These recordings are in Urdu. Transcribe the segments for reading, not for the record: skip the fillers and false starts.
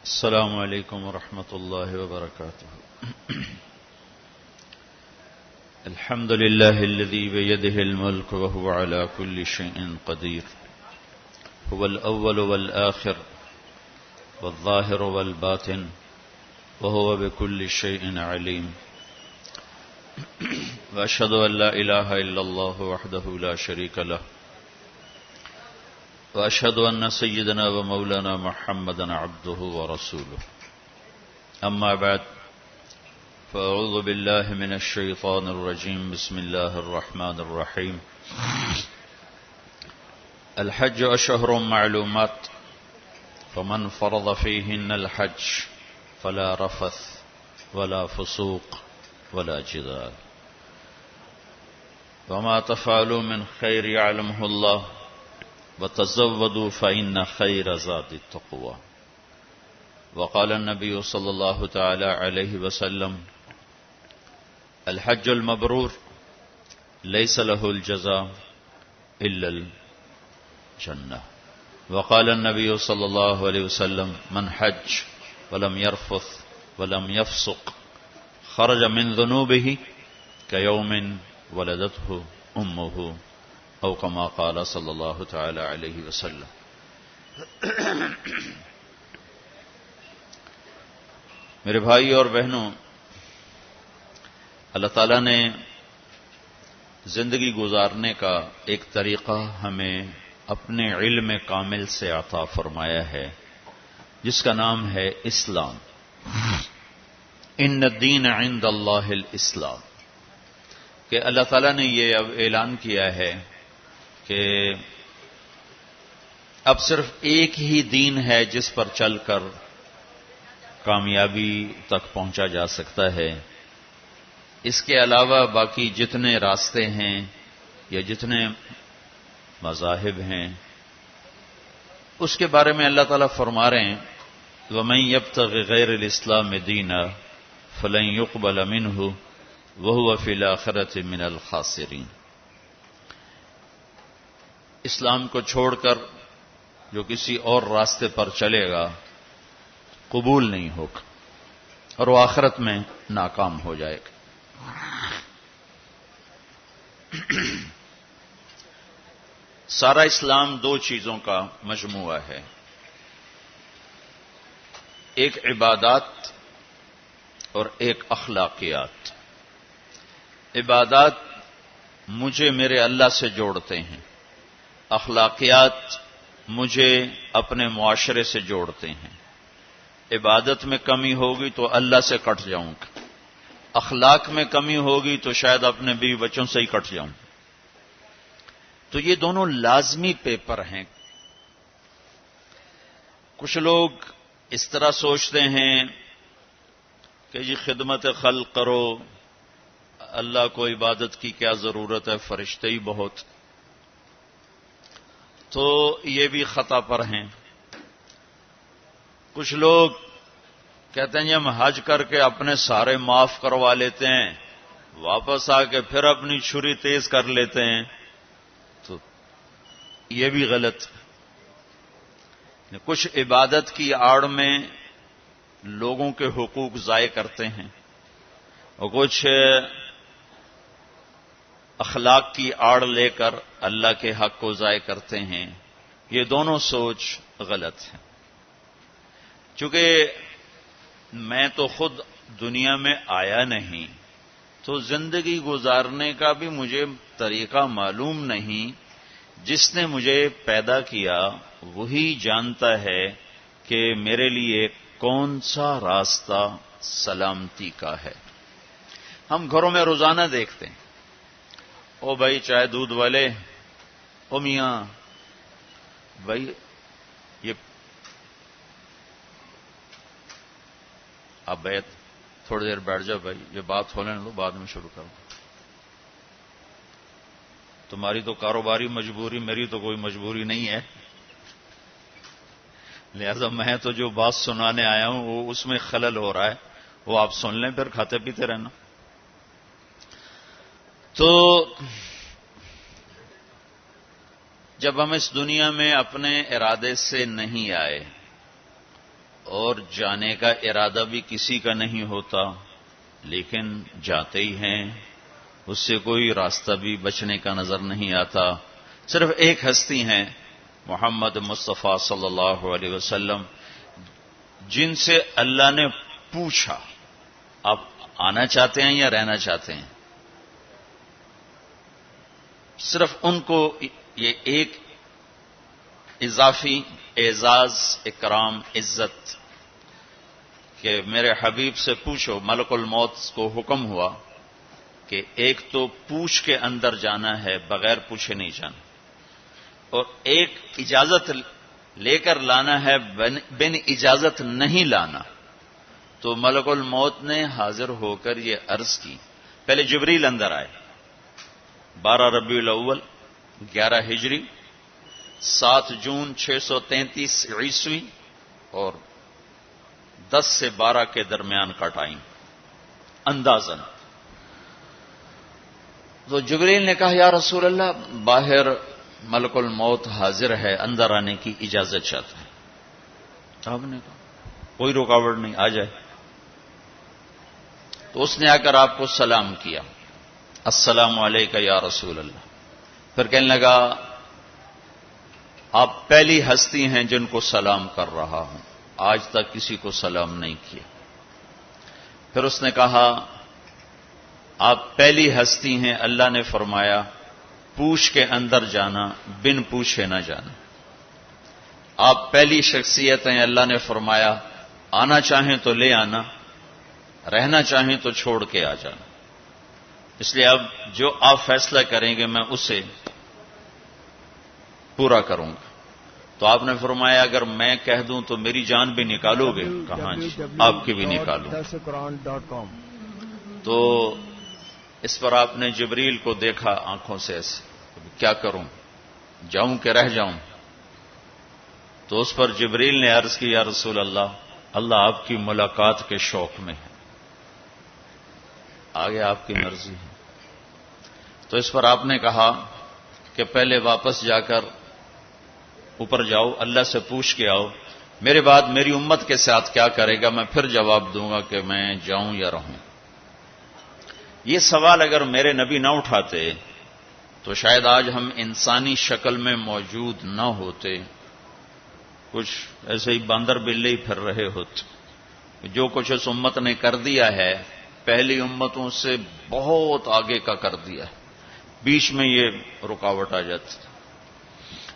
السلام عليكم ورحمة الله وبركاته. الحمد لله الذي بيده الملك وهو على كل شيء قدير. هو الأول والآخر والظاهر والباطن وهو بكل شيء عليم. وأشهد أن لا إله إلا الله وحده لا شريك له، وأشهد أن سيدنا ومولانا محمدا عبده ورسوله. أما بعد، فأعوذ بالله من الشيطان الرجيم. بسم الله الرحمن الرحيم. الحج أشهر معلومات، فمن فرض فيهن الحج فلا رفث ولا فسوق ولا جدال، وما تفعلوا من خير يعلمه الله، وتزودوا فإن خير زاد التقوى. وقال النبي صلى الله تعالى عليه وسلم: الحج المبرور ليس له الجزاء إلا الجنة. وقال النبي صلى الله عليه وسلم: من حج ولم يرفث ولم يفسق خرج من ذنوبه كيوم ولدته أمه، او كما قال صلی اللہ تعالی علیہ وسلم. میرے بھائی اور بہنوں، اللہ تعالیٰ نے زندگی گزارنے کا ایک طریقہ ہمیں اپنے علم کامل سے عطا فرمایا ہے، جس کا نام ہے اسلام. ان الدین عند اللہ الاسلام، کہ اللہ تعالیٰ نے یہ اب اعلان کیا ہے کہ اب صرف ایک ہی دین ہے جس پر چل کر کامیابی تک پہنچا جا سکتا ہے. اس کے علاوہ باقی جتنے راستے ہیں یا جتنے مذاہب ہیں، اس کے بارے میں اللہ تعالیٰ فرما رہے ہیں: وَمَن يَبْتَغِ غَيْرَ الْإِسْلَامِ دِينًا فَلَن يُقْبَلَ مِنْهُ وَهُوَ فِي الْآخِرَةِ مِنَ الْخَاسِرِينَ. اسلام کو چھوڑ کر جو کسی اور راستے پر چلے گا قبول نہیں ہوگا اور وہ آخرت میں ناکام ہو جائے گا. سارا اسلام دو چیزوں کا مجموعہ ہے: ایک عبادات اور ایک اخلاقیات. عبادات مجھے میرے اللہ سے جوڑتے ہیں، اخلاقیات مجھے اپنے معاشرے سے جوڑتے ہیں. عبادت میں کمی ہوگی تو اللہ سے کٹ جاؤں گا، اخلاق میں کمی ہوگی تو شاید اپنے بیوی بچوں سے ہی کٹ جاؤں. تو یہ دونوں لازمی پیپر ہیں. کچھ لوگ اس طرح سوچتے ہیں کہ جی خدمت خلق کرو، اللہ کو عبادت کی کیا ضرورت ہے، فرشتے ہی بہت. تو یہ بھی خطا پر ہیں. کچھ لوگ کہتے ہیں ہم حج کر کے اپنے سارے معاف کروا لیتے ہیں، واپس آ کے پھر اپنی چھری تیز کر لیتے ہیں. تو یہ بھی غلط. کچھ عبادت کی آڑ میں لوگوں کے حقوق ضائع کرتے ہیں اور کچھ اخلاق کی آڑ لے کر اللہ کے حق کو ضائع کرتے ہیں. یہ دونوں سوچ غلط ہے. چونکہ میں تو خود دنیا میں آیا نہیں، تو زندگی گزارنے کا بھی مجھے طریقہ معلوم نہیں. جس نے مجھے پیدا کیا وہی جانتا ہے کہ میرے لیے کون سا راستہ سلامتی کا ہے. ہم گھروں میں روزانہ دیکھتے ہیں، او بھائی چائے دودھ والے، او میاں بھائی یہ آپ بیٹھ تھوڑی دیر بیٹھ جاؤ بھائی، یہ بات ہو لینے دو، بعد میں شروع کرو. تمہاری تو کاروباری مجبوری، میری تو کوئی مجبوری نہیں ہے، لہذا میں تو جو بات سنانے آیا ہوں وہ اس میں خلل ہو رہا ہے، وہ آپ سن لیں، پھر کھاتے پیتے رہنا. تو جب ہم اس دنیا میں اپنے ارادے سے نہیں آئے اور جانے کا ارادہ بھی کسی کا نہیں ہوتا، لیکن جاتے ہی ہیں، اس سے کوئی راستہ بھی بچنے کا نظر نہیں آتا۔ صرف ایک ہستی ہیں محمد مصطفیٰ صلی اللہ علیہ وسلم، جن سے اللہ نے پوچھا آپ آنا چاہتے ہیں یا رہنا چاہتے ہیں؟ صرف ان کو یہ ایک اضافی اعزاز، اکرام، عزت کہ میرے حبیب سے پوچھو، ملک الموت کو حکم ہوا کہ ایک تو پوچھ کے اندر جانا ہے، بغیر پوچھے نہیں جانا، اور ایک اجازت لے کر لانا ہے، بن اجازت نہیں لانا۔ تو ملک الموت نے حاضر ہو کر یہ عرض کی، پہلے جبریل اندر آئے، 12 ربیع الاول 11 ہجری، 7 جون 633 عیسوی اور 10 سے 12 کے درمیان کا ٹائم اندازن۔ تو جبریل نے کہا یا رسول اللہ، باہر ملک الموت حاضر ہے، اندر آنے کی اجازت چاہتا ہے۔ آپ نے کہا کوئی رکاوٹ نہیں، آ جائے۔ تو اس نے آ کر آپ کو سلام کیا، السلام علیکم یا رسول اللہ۔ پھر کہنے لگا آپ پہلی ہستی ہیں جن کو سلام کر رہا ہوں، آج تک کسی کو سلام نہیں کیا۔ پھر اس نے کہا آپ پہلی ہستی ہیں، اللہ نے فرمایا پوچھ کے اندر جانا، بن پوچھے نہ جانا۔ آپ پہلی شخصیت ہیں، اللہ نے فرمایا آنا چاہیں تو لے آنا، رہنا چاہیں تو چھوڑ کے آ جانا۔ اس لیے اب جو آپ فیصلہ کریں گے میں اسے پورا کروں گا۔ تو آپ نے فرمایا اگر میں کہہ دوں تو میری جان بھی نکالو گے؟ کہاں جی، آپ کی بھی نکالوں۔ تو اس پر آپ نے جبریل کو دیکھا آنکھوں سے ایسے، کیا کروں، جاؤں کہ رہ جاؤں؟ تو اس پر جبریل نے عرض کی یا رسول اللہ، اللہ آپ کی ملاقات کے شوق میں ہے، آگے آپ کی مرضی ہے۔ تو اس پر آپ نے کہا کہ پہلے واپس جا کر اوپر جاؤ، اللہ سے پوچھ کے آؤ، میرے بعد میری امت کے ساتھ کیا کرے گا، میں پھر جواب دوں گا کہ میں جاؤں یا رہوں۔ یہ سوال اگر میرے نبی نہ اٹھاتے تو شاید آج ہم انسانی شکل میں موجود نہ ہوتے، کچھ ایسے ہی باندر بلے ہی پھر رہے ہوتے۔ جو کچھ اس امت نے کر دیا ہے پہلی امتوں سے بہت آگے کا کر دیا ہے، بیچ میں یہ رکاوٹ آ جاتی۔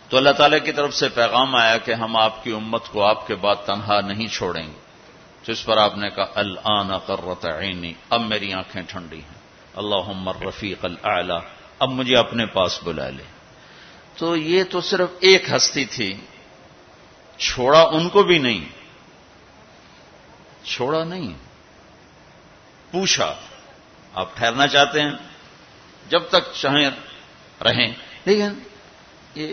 تو اللہ تعالیٰ کی طرف سے پیغام آیا کہ ہم آپ کی امت کو آپ کے بعد تنہا نہیں چھوڑیں گے۔ تو اس پر آپ نے کہا الآن قرۃ عینی، اب میری آنکھیں ٹھنڈی ہیں، اللہم الرفیق الاعلی، اب مجھے اپنے پاس بلا لے۔ تو یہ تو صرف ایک ہستی تھی، چھوڑا ان کو بھی نہیں، چھوڑا نہیں، پوچھا آپ ٹھہرنا چاہتے ہیں، جب تک چاہیں رہیں، لیکن یہ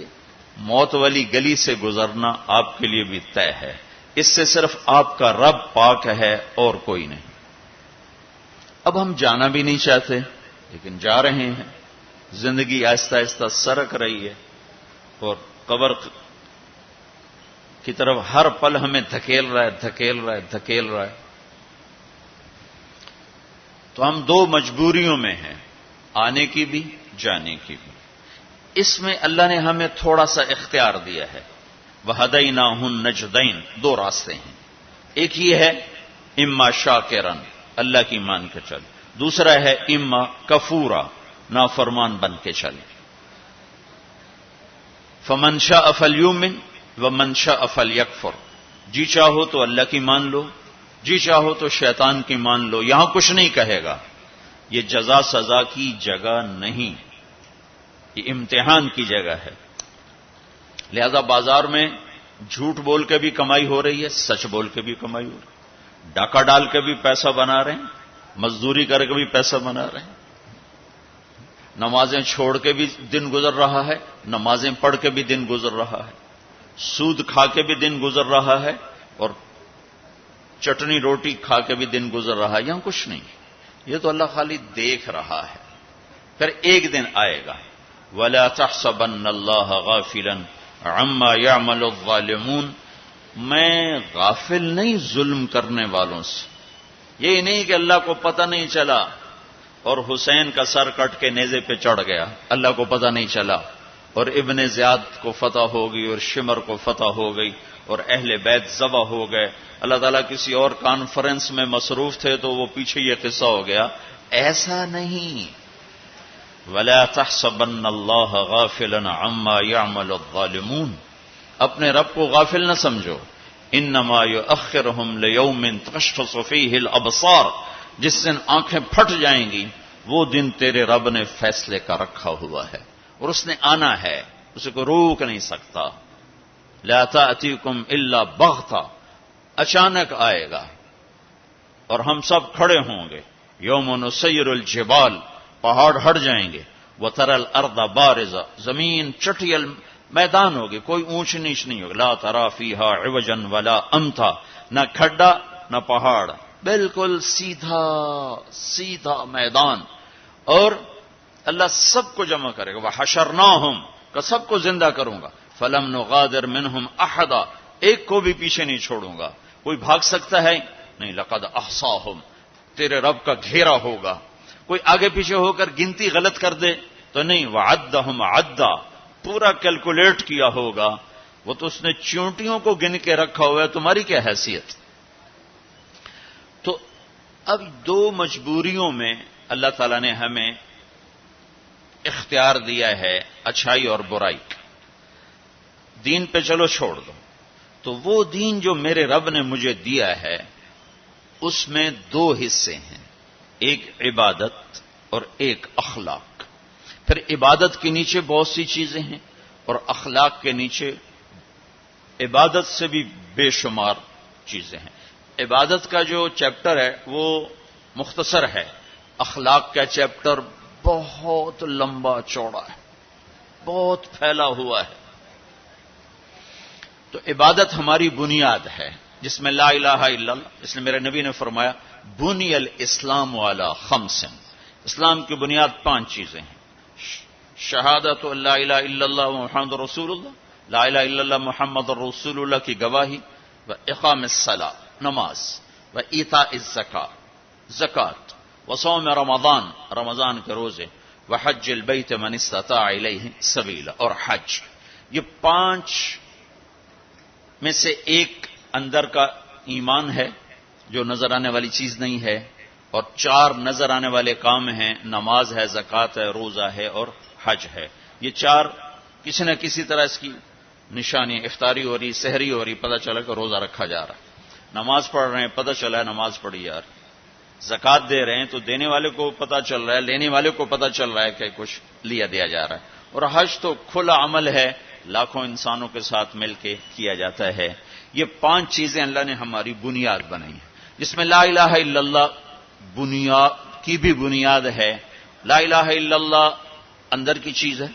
موت والی گلی سے گزرنا آپ کے لیے بھی طے ہے، اس سے صرف آپ کا رب پاک ہے اور کوئی نہیں۔ اب ہم جانا بھی نہیں چاہتے لیکن جا رہے ہیں، زندگی آہستہ آہستہ سرک رہی ہے اور قبر کی طرف ہر پل ہمیں دھکیل رہا ہے، دھکیل رہا ہے، دھکیل رہا ہے۔ تو ہم دو مجبوریوں میں ہیں، آنے کی بھی، جانے کی بھی۔ اس میں اللہ نے ہمیں تھوڑا سا اختیار دیا ہے، وَهَدَيْنَاهُ النَّجْدَيْنِ، دو راستے ہیں، ایک یہ ہے اما شاکرن، اللہ کی مان کے چل، دوسرا ہے اما کفورا، نافرمان بن کے چل۔ فَمَنْ شَاءَ فَلْيُؤْمِنْ وَمَنْ شَاءَ فَلْيَكْفُرْ، جی چاہو تو اللہ کی مان لو، جی چاہو تو شیطان کی مان لو، یہاں کچھ نہیں کہے گا۔ یہ جزا سزا کی جگہ نہیں، یہ امتحان کی جگہ ہے۔ لہذا بازار میں جھوٹ بول کے بھی کمائی ہو رہی ہے، سچ بول کے بھی کمائی ہو رہی ہے، ڈاکہ ڈال کے بھی پیسہ بنا رہے ہیں، مزدوری کر کے بھی پیسہ بنا رہے ہیں، نمازیں چھوڑ کے بھی دن گزر رہا ہے، نمازیں پڑھ کے بھی دن گزر رہا ہے، سود کھا کے بھی دن گزر رہا ہے، اور چٹنی روٹی کھا کے بھی دن گزر رہا ہے۔ یہاں کچھ نہیں، یہ تو اللہ خالی دیکھ رہا ہے۔ پھر ایک دن آئے گا، وَلَا تَحْسَبَنَّ اللَّهَ غَافِلًا عَمَّا يَعْمَلُ الظَّالِمُونَ، میں غافل نہیں ظلم کرنے والوں سے. یہی نہیں کہ اللہ کو پتہ نہیں چلا اور حسین کا سر کٹ کے نیزے پہ چڑھ گیا، اللہ کو پتہ نہیں چلا، اور ابن زیاد کو فتح ہو گئی اور شمر کو فتح ہو گئی اور اہل بیت ذبح ہو گئے. اللہ تعالیٰ کسی اور کانفرنس میں مصروف تھے تو وہ پیچھے یہ قصہ ہو گیا. ایسا نہیں. وَلَا تَحْسَبَنَّ اللَّهَ غَافِلًا عَمَّا يَعْمَلُ الظَّالِمُونَ. اپنے رب کو غافل نہ سمجھو. انما یؤخرہم لیوم تشخص فیہ الابصار. جس دن آنکھیں پھٹ جائیں گی وہ دن تیرے رب نے فیصلے کا رکھا ہوا ہے اور اس نے آنا ہے، اسے کوئی روک نہیں سکتا. لا تأتیکم الا بغتہ. اچانک آئے گا اور ہم سب کھڑے ہوں گے. یوم نسیر الجبال. پہاڑ ہٹ جائیں گے. وتری الارض بارزہ. زمین چٹیل میدان ہوگی، کوئی اونچ نیچ نہیں ہوگی. لا تری فیہا عوجا ولا امتا. نہ کھڈا نہ پہاڑ، بالکل سیدھا سیدھا میدان. اور اللہ سب کو جمع کرے گا. وحشرناہم. کہ سب کو زندہ کروں گا. فلم نغادر منہم احدا. ایک کو بھی پیچھے نہیں چھوڑوں گا. کوئی بھاگ سکتا ہے نہیں. لقد احصاہم. تیرے رب کا گھیرا ہوگا. کوئی آگے پیچھے ہو کر گنتی غلط کر دے تو نہیں. وعدہم عدا. پورا کیلکولیٹ کیا ہوگا. وہ تو اس نے چونٹیوں کو گن کے رکھا ہوا ہے، تمہاری کیا حیثیت. تو اب دو مجبوریوں میں اللہ تعالیٰ نے ہمیں اختیار دیا ہے، اچھائی اور برائی. دین پہ چلو چھوڑ دو. تو وہ دین جو میرے رب نے مجھے دیا ہے اس میں دو حصے ہیں، ایک عبادت اور ایک اخلاق. پھر عبادت کے نیچے بہت سی چیزیں ہیں اور اخلاق کے نیچے عبادت سے بھی بے شمار چیزیں ہیں. عبادت کا جو چیپٹر ہے وہ مختصر ہے، اخلاق کا چیپٹر بہت لمبا چوڑا ہے، بہت پھیلا ہوا ہے. تو عبادت ہماری بنیاد ہے جس میں لا الہ الا اللہ. اس لیے میرے نبی نے فرمایا بنی الاسلام علی خمس. اسلام کی بنیاد 5 چیزیں ہیں. شہادت لا الہ الا اللہ محمد رسول اللہ. لا الہ الا اللہ محمد رسول اللہ کی گواہی. و اقام الصلاۃ نماز. و ایتاء الزکاۃ زکوٰۃ. و صوم رمضان رمضان کے روزے. و حج البیت من استطاع الیہ سبیلا اور حج. یہ 5 میں سے ایک اندر کا ایمان ہے جو نظر آنے والی چیز نہیں ہے، اور 4 نظر آنے والے کام ہیں، نماز ہے، زکوٰۃ ہے، روزہ ہے اور حج ہے. یہ 4 کسی نہ کسی طرح اس کی نشانی، افطاری ہو رہی، سحری ہو رہی، پتہ چلا کہ روزہ رکھا جا رہا ہے. نماز پڑھ رہے ہیں، پتہ چلا ہے نماز پڑھی جا رہی. زکوٰۃ دے رہے ہیں تو دینے والے کو پتہ چل رہا ہے، لینے والے کو پتہ چل رہا ہے کہ کچھ دیا جا رہا ہے. اور حج تو کھلا عمل ہے، لاکھوں انسانوں کے ساتھ مل کے کیا جاتا ہے. یہ 5 چیزیں اللہ نے ہماری بنیاد بنائی ہیں، جس میں لا الہ الا اللہ بنیاد کی بھی بنیاد ہے. لا الہ الا اللہ اندر کی چیز ہے،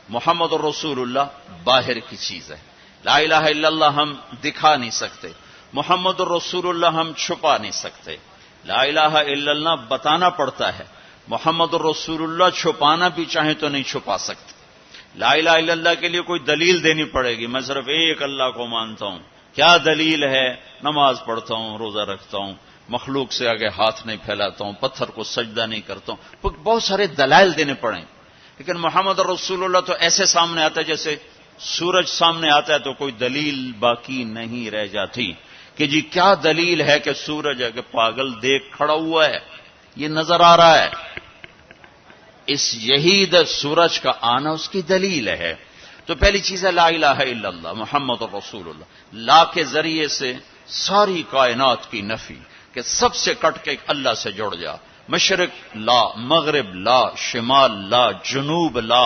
محمد الرسول اللہ باہر کی چیز ہے. لا الہ الا اللہ ہم دکھا نہیں سکتے، محمد الرسول اللہ ہم چھپا نہیں سکتے. لا الہ الا اللہ بتانا پڑتا ہے، محمد الرسول اللہ چھپانا بھی چاہیں تو نہیں چھپا سکتے. لا الہ الا اللہ کے لیے کوئی دلیل دینی پڑے گی. میں صرف ایک اللہ کو مانتا ہوں. کیا دلیل ہے؟ نماز پڑھتا ہوں، روزہ رکھتا ہوں، مخلوق سے آگے ہاتھ نہیں پھیلاتا ہوں، پتھر کو سجدہ نہیں کرتا ہوں. بہت سارے دلائل دینے پڑیں. لیکن محمد رسول اللہ تو ایسے سامنے آتا ہے جیسے سورج سامنے آتا ہے تو کوئی دلیل باقی نہیں رہ جاتی کہ جی کیا دلیل ہے کہ سورج ہے کہ پاگل دیکھ کھڑا ہوا ہے، یہ نظر آ رہا ہے. اس یہی سورج کا آنا اس کی دلیل ہے. تو پہلی چیز ہے لا الہ الا اللہ محمد رسول اللہ. لا کے ذریعے سے ساری کائنات کی نفی کہ سب سے کٹ کے اللہ سے جڑ جا. مشرق لا، مغرب لا، شمال لا، جنوب لا،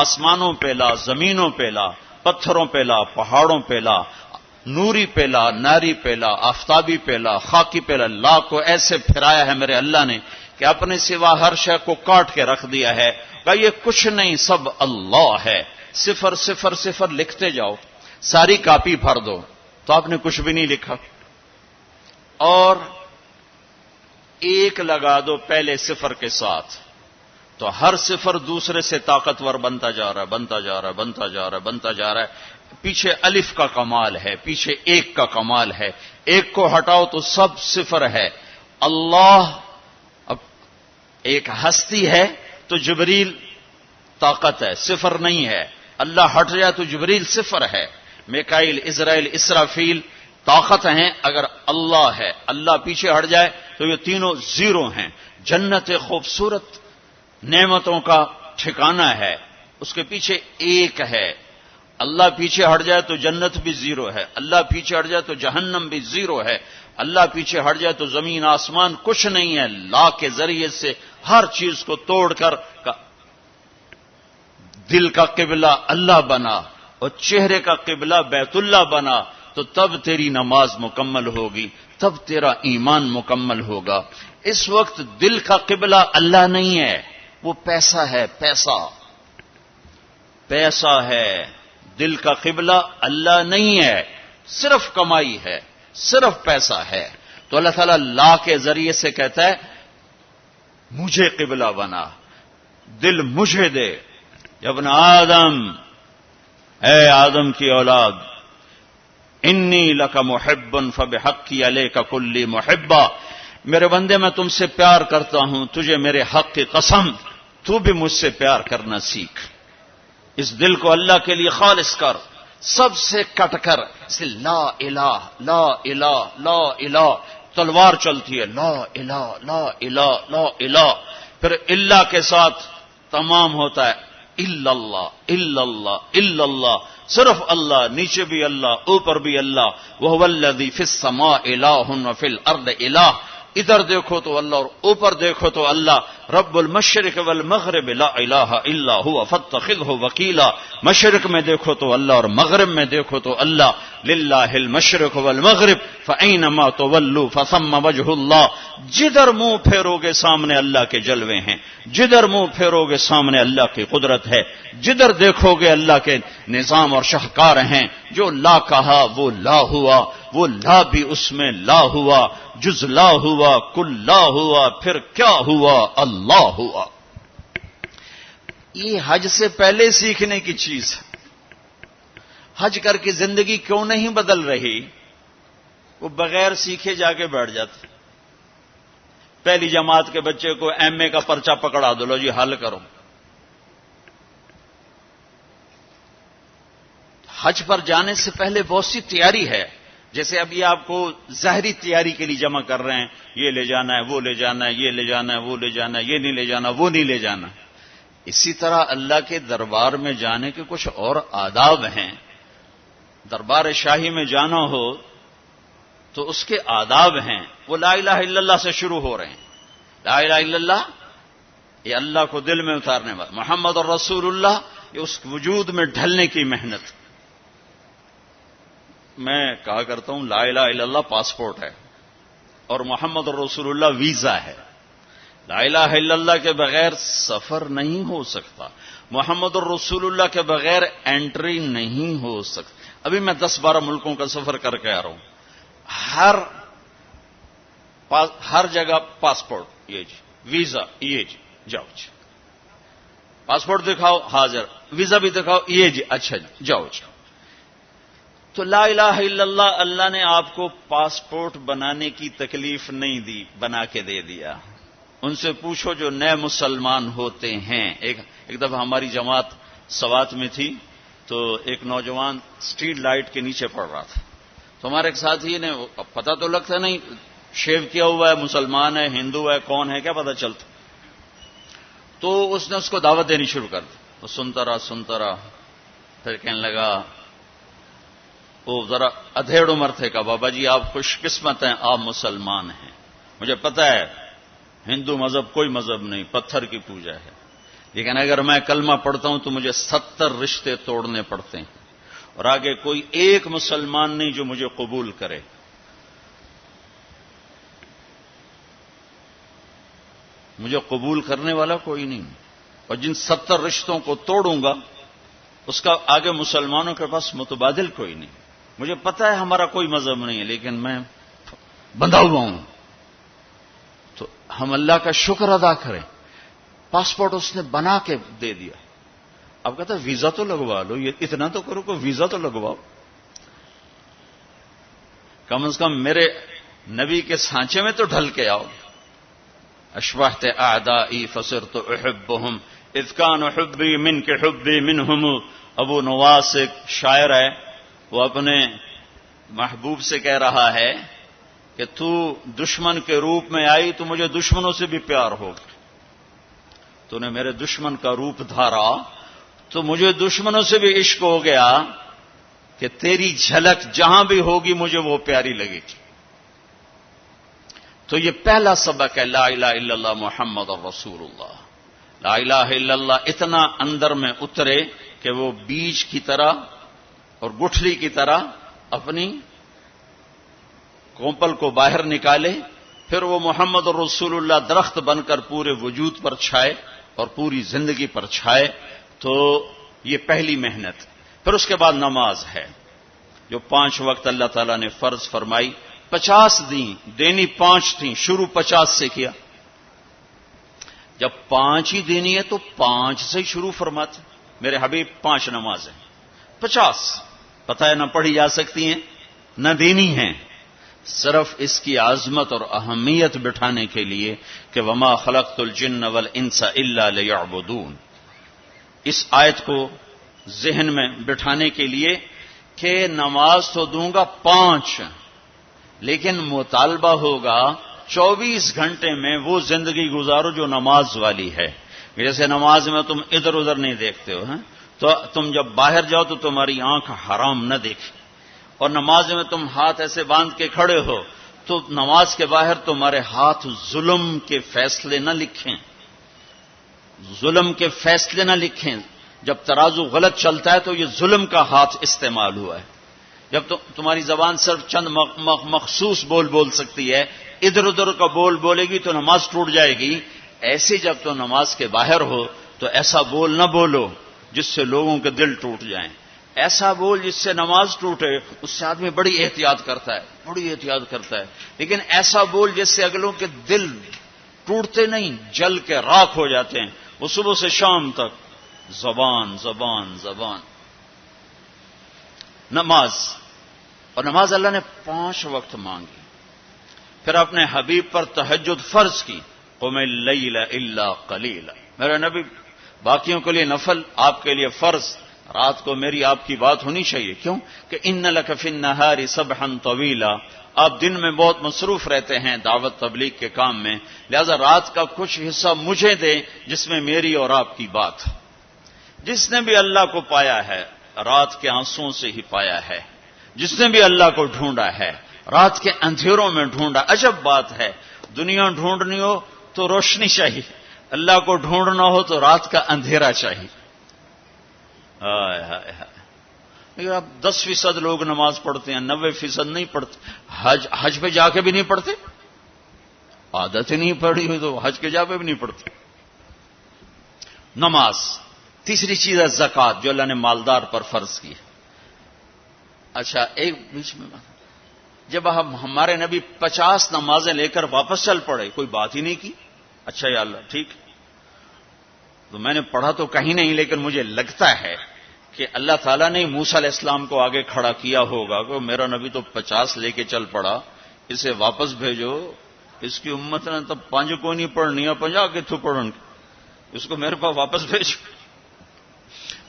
آسمانوں پہ لا، زمینوں پہ لا، پتھروں پہ لا، پہاڑوں پہ لا، نوری پہ لا، ناری پہ لا، آفتابی پہ لا، خاکی پہ لا. لا کو ایسے پھرایا ہے میرے اللہ نے کہ اپنے سوا ہر شے کو کاٹ کے رکھ دیا ہے. کہ یہ کچھ نہیں، سب اللہ ہے. 0 0 0 لکھتے جاؤ، ساری کاپی بھر دو تو آپ نے کچھ بھی نہیں لکھا. اور 1 لگا دو پہلے 0 کے ساتھ تو ہر صفر دوسرے سے طاقتور بنتا جا رہا ہے، بنتا جا رہا ہے، بنتا جا رہا ہے، بنتا جا رہا ہے۔ پیچھے الف کا کمال ہے، پیچھے ایک کا کمال ہے، ایک کو ہٹاؤ تو سب صفر ہے۔ اللہ اب ایک ہستی ہے تو جبریل طاقت ہے، صفر نہیں ہے۔ اللہ ہٹ جائے تو جبریل صفر ہے۔ میکائیل، اسرائیل، اسرافیل طاقت ہیں اگر اللہ ہے، اللہ پیچھے ہٹ جائے تو یہ تینوں زیرو ہیں۔ جنت خوبصورت نعمتوں کا ٹھکانہ ہے، اس کے پیچھے ایک ہے۔ اللہ پیچھے ہٹ جائے تو جنت بھی زیرو ہے، اللہ پیچھے ہٹ جائے تو جہنم بھی زیرو ہے، اللہ پیچھے ہٹ جائے تو زمین آسمان کچھ نہیں ہے۔ لا کے ذریعے سے ہر چیز کو توڑ کر دل کا قبلہ اللہ بنا اور چہرے کا قبلہ بیت اللہ بنا، تو تب تیری نماز مکمل ہوگی، تب تیرا ایمان مکمل ہوگا۔ اس وقت دل کا قبلہ اللہ نہیں ہے، وہ پیسہ ہے، پیسہ ہے۔ دل کا قبلہ اللہ نہیں ہے، صرف کمائی ہے، صرف پیسہ ہے۔ تو اللہ تعالیٰ لا کے ذریعے سے کہتا ہے مجھے قبلہ بنا، دل مجھے دے۔ ابن آدم، اے آدم کی اولاد، انی لک محب فبحقی علیک کلی محبہ، میرے بندے میں تم سے پیار کرتا ہوں، تجھے میرے حق کی قسم تو بھی مجھ سے پیار کرنا سیکھ۔ اس دل کو اللہ کے لیے خالص کر، سب سے کٹ کر، اسے لا الہ لا الہ لا الہ تلوار چلتی ہے، لا الہ لا الہ لا الہ، پھر اللہ کے ساتھ تمام ہوتا ہے، الا اللہ الا اللہ الا اللہ، صرف اللہ، نیچے بھی اللہ، اوپر بھی اللہ۔ وَهُوَ الَّذِي فِي السَّمَاءِ إِلَٰهٌ وَفِي الْأَرْضِ إِلَٰهٌ، ادھر دیکھو تو اللہ اور اوپر دیکھو تو اللہ۔ رب المشرق والمغرب لا الہ الا هو فاتخذه وکیلا، مشرق میں دیکھو تو اللہ اور مغرب میں دیکھو تو اللہ۔ للہ المشرق والمغرب فأینما تولوا فثم وجہ اللہ، جدھر منہ پھیرو گے سامنے اللہ کے جلوے ہیں، جدھر منہ پھیرو گے سامنے اللہ کی قدرت ہے، جدھر دیکھو گے اللہ کے نظام اور شاہکار ہیں۔ جو لا کہا وہ لا ہوا، وہ لا بھی اس میں لا ہوا، جز لا ہوا، کل لا ہوا، پھر کیا ہوا؟ اللہ ہوا۔ یہ حج سے پہلے سیکھنے کی چیز ہے۔ حج کر کے زندگی کیوں نہیں بدل رہی؟ وہ بغیر سیکھے جا کے بیٹھ جاتے۔ پہلی جماعت کے بچے کو ایم اے کا پرچہ پکڑا دو، لو جی حل کرو۔ حج پر جانے سے پہلے بہت سی تیاری ہے، جیسے اب یہ آپ کو ظاہری تیاری کے لیے جمع کر رہے ہیں، یہ لے جانا ہے، وہ لے جانا ہے، یہ لے جانا ہے، وہ لے جانا ہے، یہ نہیں لے جانا، وہ نہیں لے جانا۔ اسی طرح اللہ کے دربار میں جانے کے کچھ اور آداب ہیں۔ دربار شاہی میں جانا ہو تو اس کے آداب ہیں، وہ لا الہ الا اللہ سے شروع ہو رہے ہیں۔ لا الہ الا اللہ یہ اللہ کو دل میں اتارنے والا، محمد الرسول اللہ یہ اس وجود میں ڈھلنے کی محنت۔ میں کہا کرتا ہوں لا الہ الا اللہ پاسپورٹ ہے اور محمد الرسول اللہ ویزا ہے۔ لا الہ الا اللہ کے بغیر سفر نہیں ہو سکتا، محمد الرسول اللہ کے بغیر انٹری نہیں ہو سکتی۔ ابھی میں 10-12 ملکوں کا سفر کر کے آ رہا ہوں، ہر جگہ پاسپورٹ یہ جی، ویزا یہ جی، جاؤ جی، پاسپورٹ دکھاؤ حاضر، ویزا بھی دکھاؤ یہ جی، اچھا جی جاؤ جی۔ تو لا الہ الا اللہ، اللہ نے آپ کو پاسپورٹ بنانے کی تکلیف نہیں دی، بنا کے دے دیا۔ ان سے پوچھو جو نئے مسلمان ہوتے ہیں۔ ایک دفعہ ہماری جماعت سوات میں تھی تو ایک نوجوان اسٹریٹ لائٹ کے نیچے پڑ رہا تھا، تو ہمارے ایک ساتھی نے، پتہ تو لگتا نہیں شیو کیا ہوا ہے، مسلمان ہے، ہندو ہے، کون ہے، کیا پتہ چلتا، تو اس نے اس کو دعوت دینی شروع کر دی۔ وہ سنتا رہا، پھر کہنے لگا، وہ ذرا ادھیڑ عمر تھے، کہا بابا جی آپ خوش قسمت ہیں، آپ مسلمان ہیں، مجھے پتہ ہے ہندو مذہب کوئی مذہب نہیں، پتھر کی پوجا ہے، لیکن اگر میں کلمہ پڑھتا ہوں تو مجھے 70 رشتے توڑنے پڑتے ہیں، اور آگے کوئی ایک مسلمان نہیں جو مجھے قبول کرے۔ مجھے قبول کرنے والا کوئی نہیں، اور جن 70 رشتوں کو توڑوں گا اس کا آگے مسلمانوں کے پاس متبادل کوئی نہیں۔ مجھے پتہ ہے ہمارا کوئی مذہب نہیں ہے، لیکن میں بندھا ہوا ہوں۔ تو ہم اللہ کا شکر ادا کریں، پاسپورٹ اس نے بنا کے دے دیا. اب کہتا ہے ویزا تو لگوا لو, یہ اتنا تو کرو کہ ویزا تو لگواؤ. کم از کم میرے نبی کے سانچے میں تو ڈھل کے آؤ. اشبہت اعدائی فصرت احبہم اذ کان حبی من کے حبی منہم. ابو نواس ایک شاعر ہے, وہ اپنے محبوب سے کہہ رہا ہے کہ تو دشمن کے روپ میں آئی تو مجھے دشمنوں سے بھی پیار ہو, تو نے میرے دشمن کا روپ دھارا تو مجھے دشمنوں سے بھی عشق ہو گیا کہ تیری جھلک جہاں بھی ہوگی مجھے وہ پیاری لگے گی. تو یہ پہلا سبق ہے, لا الہ الا اللہ محمد رسول اللہ. لا الہ الا اللہ اتنا اندر میں اترے کہ وہ بیج کی طرح اور گٹھلی کی طرح اپنی کومپل کو باہر نکالے, پھر وہ محمد رسول اللہ درخت بن کر پورے وجود پر چھائے اور پوری زندگی پر چھائے. تو یہ پہلی محنت. پھر اس کے بعد نماز ہے جو 5 وقت اللہ تعالیٰ نے فرض فرمائی. 50 دینی 5 تھیں, شروع 50 سے کیا. جب 5 ہی دینی ہے تو 5 سے ہی شروع فرماتے. میرے حبیب 5 نمازیں 50 پتہ ہے نہ پڑھی جا سکتی ہیں نہ دینی ہیں, صرف اس کی عظمت اور اہمیت بٹھانے کے لیے کہ وما خلقت الجن والانس الا لیعبدون. اس آیت کو ذہن میں بٹھانے کے لیے کہ نماز تو دوں گا 5, لیکن مطالبہ ہوگا 24 گھنٹے میں وہ زندگی گزارو جو نماز والی ہے. جیسے نماز میں تم ادھر ادھر نہیں دیکھتے ہو, تو تم جب باہر جاؤ تو تمہاری آنکھ حرام نہ دیکھے, اور نماز میں تم ہاتھ ایسے باندھ کے کھڑے ہو تو نماز کے باہر تمہارے ہاتھ ظلم کے فیصلے نہ لکھیں, ظلم کے فیصلے نہ لکھیں. جب ترازو غلط چلتا ہے تو یہ ظلم کا ہاتھ استعمال ہوا ہے. جب تمہاری زبان صرف چند مخصوص بول سکتی ہے, ادھر ادھر کا بولے گی تو نماز ٹوٹ جائے گی. ایسے جب تو نماز کے باہر ہو تو ایسا بول نہ بولو جس سے لوگوں کے دل ٹوٹ جائیں. ایسا بول جس سے نماز ٹوٹے, اس سے آدمی بڑی احتیاط کرتا ہے, لیکن ایسا بول جس سے اگلوں کے دل ٹوٹتے نہیں, جل کے راکھ ہو جاتے ہیں. وہ صبح سے شام تک زبان زبان زبان. نماز, اور نماز اللہ نے 5 وقت مانگی. پھر اپنے حبیب پر تہجد فرض کی, قم اللیل الا قلیلا. میرے نبی باقیوں کے لیے نفل, آپ کے لیے فرض. رات کو میری آپ کی بات ہونی چاہیے. کیوں کہ ان لک فی النہار سبحا طویلا, آپ دن میں بہت مصروف رہتے ہیں دعوت تبلیغ کے کام میں, لہذا رات کا کچھ حصہ مجھے دیں جس میں میری اور آپ کی بات. جس نے بھی اللہ کو پایا ہے رات کے آنسوؤں سے ہی پایا ہے. جس نے بھی اللہ کو ڈھونڈا ہے رات کے اندھیروں میں ڈھونڈا. عجب بات ہے, دنیا ڈھونڈنی ہو تو روشنی چاہیے, اللہ کو ڈھونڈنا ہو تو رات کا اندھیرا چاہیے. لیکن اب 10% لوگ نماز پڑھتے ہیں, 90% نہیں پڑھتے. حج پہ جا کے بھی نہیں پڑھتے, عادت ہی نہیں پڑھی ہوئی تو حج کے جا پہ بھی نہیں پڑھتے. نماز. تیسری چیز ہے زکوٰۃ, جو اللہ نے مالدار پر فرض کی ہے. اچھا, ایک بیچ میں جب ہمارے نبی 50 نمازیں لے کر واپس چل پڑے, کوئی بات ہی نہیں کی. اچھا یا اللہ ٹھیک, تو میں نے پڑھا تو کہیں نہیں, لیکن مجھے لگتا ہے کہ اللہ تعالیٰ نے موسیٰ علیہ السلام کو آگے کھڑا کیا ہوگا کہ میرا نبی تو 50 لے کے چل پڑا, اسے واپس بھیجو. اس کی امت نے تب 5 کو نہیں پڑھنی ہے, 50 کے تھو پڑھن, اس کو میرے پاس واپس بھیجو.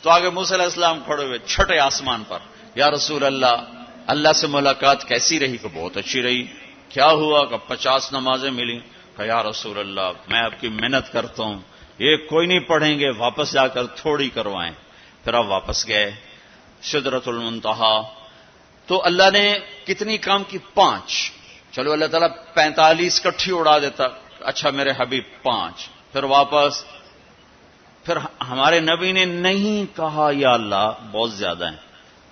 تو آگے موسیٰ علیہ السلام کھڑے ہوئے چھٹے آسمان پر, یا رسول اللہ سے ملاقات کیسی رہی؟ کہ بہت اچھی رہی. کیا ہوا؟ کہ 50 نمازیں ملی. کہ یا رسول اللہ میں آپ کی محنت کرتا ہوں, یہ کوئی نہیں پڑھیں گے, واپس جا کر تھوڑی کروائیں. پھر آپ واپس گئے سدرۃ المنتہا. تو اللہ نے کتنی کام کی؟ 5. چلو اللہ تعالیٰ 45 کٹھی اڑا دیتا. اچھا میرے حبیب 5. پھر واپس. پھر ہمارے نبی نے نہیں کہا یا اللہ بہت زیادہ ہیں.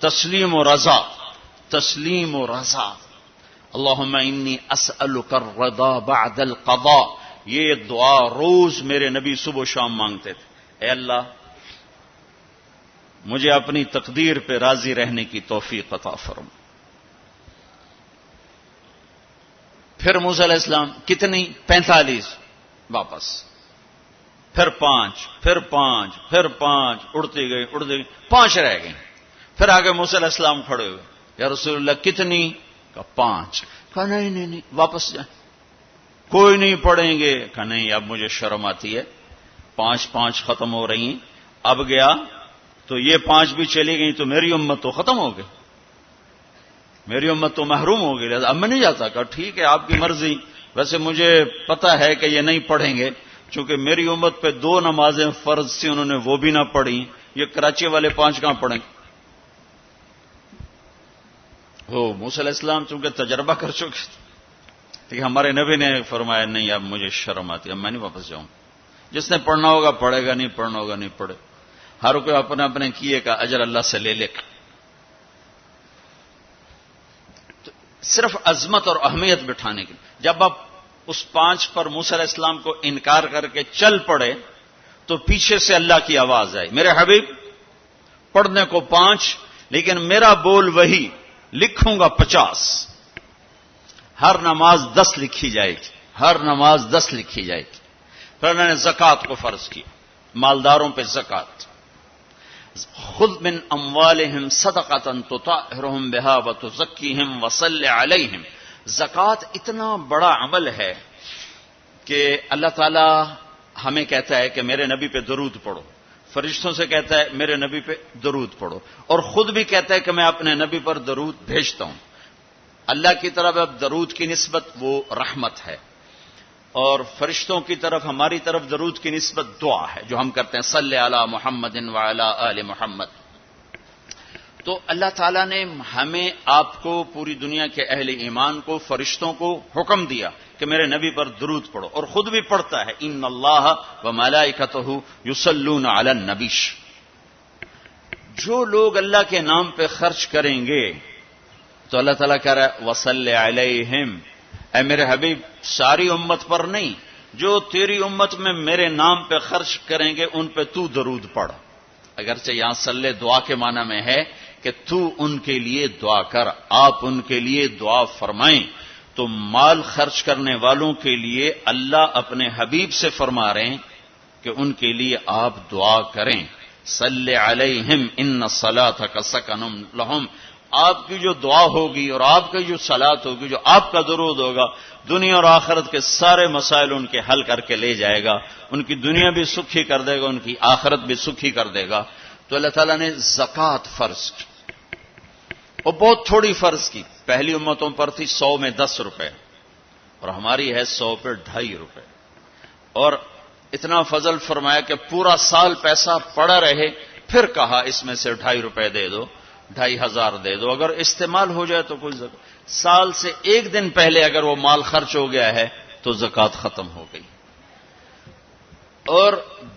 تسلیم و رضا, تسلیم و رضا. اللہم انی اسألک الرضا بعد القضاء. یہ دعا روز میرے نبی صبح و شام مانگتے تھے. اے اللہ مجھے اپنی تقدیر پہ راضی رہنے کی توفیق عطا فرما. پھر موسیٰ علیہ السلام کتنی؟ 45 واپس. پھر 5، پھر 5، پھر 5، اڑتی گئی 5 رہ گئی. پھر آگے موسیٰ علیہ السلام کھڑے ہوئے، یا رسول اللہ کتنی؟ کہا 5. کہا نہیں واپس جائیں، کوئی نہیں پڑھیں گے. کہا نہیں اب مجھے شرم آتی ہے، 5 ختم ہو رہی ہیں. اب گیا تو یہ 5 بھی چلی گئی تو میری امت تو ختم ہو گئی، میری امت تو محروم ہو گئی، اب میں نہیں جاتا. کہا ٹھیک ہے آپ کی مرضی، ویسے مجھے پتا ہے کہ یہ نہیں پڑھیں گے، چونکہ میری امت پہ 2 نمازیں فرض تھیں، انہوں نے وہ بھی نہ پڑھی، یہ کراچی والے 5 کہاں پڑھیں. موسیٰ علیہ السلام چونکہ تجربہ کر چکے تھے، لیکن ہمارے نبی نے فرمایا نہیں اب مجھے شرم آتی، اب میں نہیں واپس جاؤں. جس نے پڑھنا ہوگا پڑھے گا، نہیں پڑھنا ہوگا نہیں پڑھے. ہر کوئی اپنے اپنے کیے کا اجر اللہ سے لے لے. صرف عظمت اور اہمیت بٹھانے کی. جب آپ اس 5 پر موسیٰ علیہ السلام کو انکار کر کے چل پڑے تو پیچھے سے اللہ کی آواز آئی، میرے حبیب پڑھنے کو 5 لیکن میرا بول وہی، لکھوں گا 50. ہر نماز 10 لکھی جائے گی، ہر نماز 10 لکھی جائے گی. پھر انہوں نے زکوٰۃ کو فرض کیا، مالداروں پہ زکوٰۃ. خذ من اموالہم صدقۃ تطہرہم بہا وتزکیہم وصلی علیہم. زکوٰۃ اتنا بڑا عمل ہے کہ اللہ تعالی ہمیں کہتا ہے کہ میرے نبی پہ درود پڑھو، فرشتوں سے کہتا ہے میرے نبی پہ درود پڑھو، اور خود بھی کہتا ہے کہ میں اپنے نبی پر درود بھیجتا ہوں. اللہ کی طرف اب درود کی نسبت وہ رحمت ہے، اور فرشتوں کی طرف ہماری طرف درود کی نسبت دعا ہے جو ہم کرتے ہیں، صلی علی محمد وعلی آل محمد. تو اللہ تعالیٰ نے ہمیں آپ کو، پوری دنیا کے اہل ایمان کو، فرشتوں کو حکم دیا کہ میرے نبی پر درود پڑھو، اور خود بھی پڑھتا ہے، ان اللہ وملائکتہ یصلون علی النبی. جو لوگ اللہ کے نام پہ خرچ کریں گے تو اللہ تعالیٰ کہہ رہا ہے وصلی علیہم، اے میرے حبیب ساری امت پر نہیں، جو تیری امت میں میرے نام پہ خرچ کریں گے ان پہ تو درود پڑھ. اگرچہ یہاں صلی دعا کے معنی میں ہے کہ تو ان کے لیے دعا کر، آپ ان کے لیے دعا فرمائیں. تو مال خرچ کرنے والوں کے لیے اللہ اپنے حبیب سے فرما رہے ہیں کہ ان کے لیے آپ دعا کریں. صلی علیہم ان صلاتک سکن لہم. آپ کی جو دعا ہوگی اور آپ کی جو صلات ہوگی، جو آپ کا درود ہوگا، دنیا اور آخرت کے سارے مسائل ان کے حل کر کے لے جائے گا. ان کی دنیا بھی سکھی کر دے گا، ان کی آخرت بھی سکھی کر دے گا. تو اللہ تعالیٰ نے زکوٰۃ فرض کی، وہ بہت تھوڑی فرض کی. پہلی امتوں پر تھی 100 میں 10 روپے، اور ہماری ہے 100 پہ 2.5 روپے. اور اتنا فضل فرمایا کہ پورا سال پیسہ پڑا رہے، پھر کہا اس میں سے 2.5 روپے دے دو، 2,500 دے دو. اگر استعمال ہو جائے تو کوئی سال سے 1 دن پہلے اگر وہ مال خرچ ہو گیا ہے تو زکوٰۃ ختم ہو گئی. اور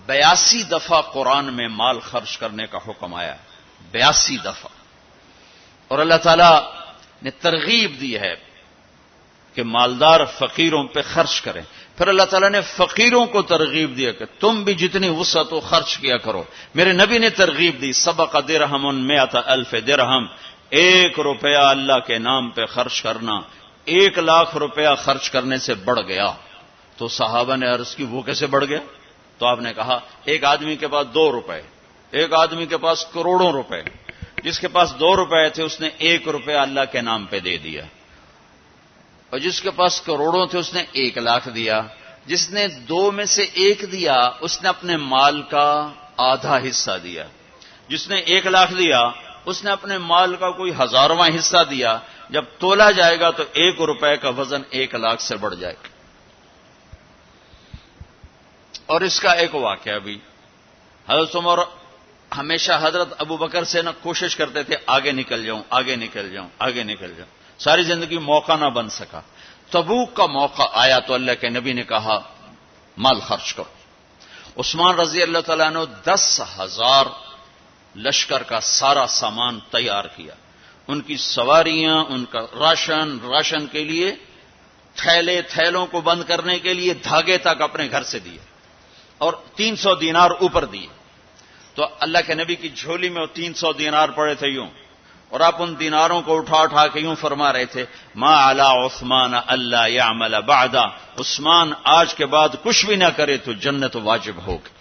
82 دفعہ قرآن میں مال خرچ کرنے کا حکم آیا، 82 دفعہ. اور اللہ تعالیٰ نے ترغیب دی ہے کہ مالدار فقیروں پہ خرچ کریں. پھر اللہ تعالیٰ نے فقیروں کو ترغیب دیا کہ تم بھی جتنی وسعت ہو خرچ کیا کرو. میرے نبی نے ترغیب دی، سبق درہم 100,000 درہم. 1 روپیہ اللہ کے نام پہ خرچ کرنا 1 لاکھ روپیہ خرچ کرنے سے بڑھ گیا. تو صحابہ نے عرض کی وہ کیسے بڑھ گیا؟ تو آپ نے کہا ایک آدمی کے پاس 2 روپے، ایک آدمی کے پاس کروڑوں روپے. جس کے پاس 2 روپے تھے اس نے 1 روپیہ اللہ کے نام پہ دے دیا، اور جس کے پاس کروڑوں تھے اس نے 1 لاکھ دیا. جس نے 2 میں سے 1 دیا اس نے اپنے مال کا آدھا حصہ دیا. جس نے 1 لاکھ دیا اس نے اپنے مال کا کوئی 1000واں حصہ دیا. جب تولا جائے گا تو 1 روپے کا وزن 1 لاکھ سے بڑھ جائے گا. اور اس کا ایک واقعہ بھی، حضرت عمر ہمیشہ حضرت ابو بکر سے نہ کوشش کرتے تھے آگے نکل جاؤں، آگے نکل جاؤں، آگے نکل جاؤں. ساری زندگی موقع نہ بن سکا. تبوک کا موقع آیا تو اللہ کے نبی نے کہا مال خرچ کرو. عثمان رضی اللہ تعالیٰ نے 10,000 لشکر کا سارا سامان تیار کیا. ان کی سواریاں، ان کا راشن کے لیے تھیلوں کو بند کرنے کے لیے دھاگے تک اپنے گھر سے دیے، اور 300 دینار اوپر دیے. تو اللہ کے نبی کی جھولی میں وہ 300 دینار پڑے تھے یوں. اور آپ ان دیناروں کو اٹھا اٹھا کے یوں فرما رہے تھے ما علی عثمان اللہ یعمل بعدا، عثمان آج کے بعد کچھ بھی نہ کرے تو جنت واجب ہوگی۔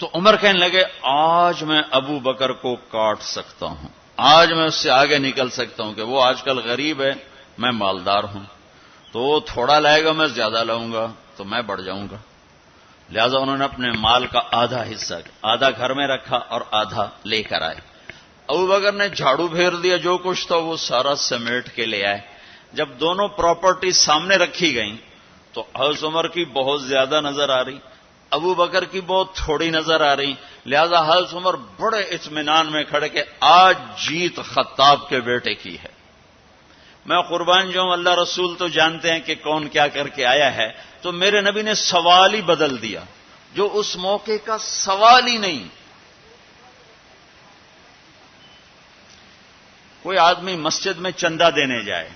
تو عمر کہنے لگے آج میں ابو بکر کو کاٹ سکتا ہوں، آج میں اس سے آگے نکل سکتا ہوں کہ وہ آج کل غریب ہے، میں مالدار ہوں، تو وہ تھوڑا لائے گا میں زیادہ لاؤں گا تو میں بڑھ جاؤں گا۔ لہذا انہوں نے اپنے مال کا آدھا حصہ آدھا گھر میں رکھا اور آدھا لے کر آئے۔ ابو بکر نے جھاڑو پھیر دیا، جو کچھ تھا وہ سارا سمیٹ کے لے آئے۔ جب دونوں پراپرٹی سامنے رکھی گئیں تو حضرت عمر کی بہت زیادہ نظر آ رہی، ابو بکر کی بہت تھوڑی نظر آ رہی، لہذا حضرت عمر بڑے اطمینان میں کھڑے کہ آج جیت خطاب کے بیٹے کی ہے۔ میں قربان جاؤں، اللہ رسول تو جانتے ہیں کہ کون کیا کر کے آیا ہے، تو میرے نبی نے سوال ہی بدل دیا جو اس موقع کا سوال ہی نہیں۔ کوئی آدمی مسجد میں چندہ دینے جائے،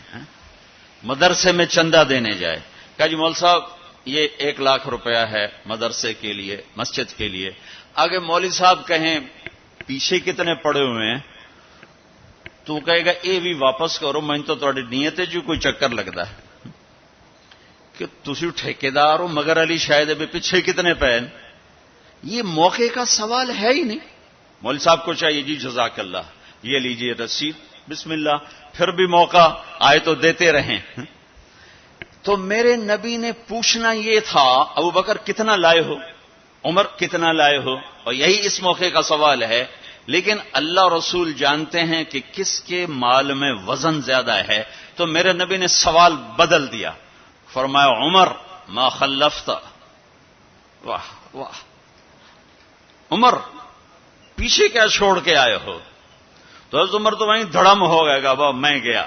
مدرسے میں چندہ دینے جائے، کہا جی مول صاحب یہ 1 لاکھ روپیہ ہے مدرسے کے لیے، مسجد کے لیے۔ آگے مولوی صاحب کہیں پیچھے کتنے پڑے ہوئے ہیں، تو کہے گا اے بھی واپس کرو، میں تو تھوڑی نیت ہے جو کوئی چکر لگتا ہے کہ تسی ٹھیکیدار ہو، مگر علی شاید ابھی پیچھے کتنے پے۔ یہ موقع کا سوال ہے ہی نہیں۔ مولوی صاحب کو چاہیے جی جزاک اللہ، یہ لیجیے رسید، بسم اللہ، پھر بھی موقع آئے تو دیتے رہیں۔ تو میرے نبی نے پوچھنا یہ تھا ابو بکر کتنا لائے ہو، عمر کتنا لائے ہو، اور یہی اس موقع کا سوال ہے۔ لیکن اللہ رسول جانتے ہیں کہ کس کے مال میں وزن زیادہ ہے، تو میرے نبی نے سوال بدل دیا، فرمایا عمر ما خلفت، واہ واہ عمر پیچھے کیا چھوڑ کے آئے ہو؟ تو حضرت عمر تو وہیں دھڑم ہو گئے گا، بابا میں گیا،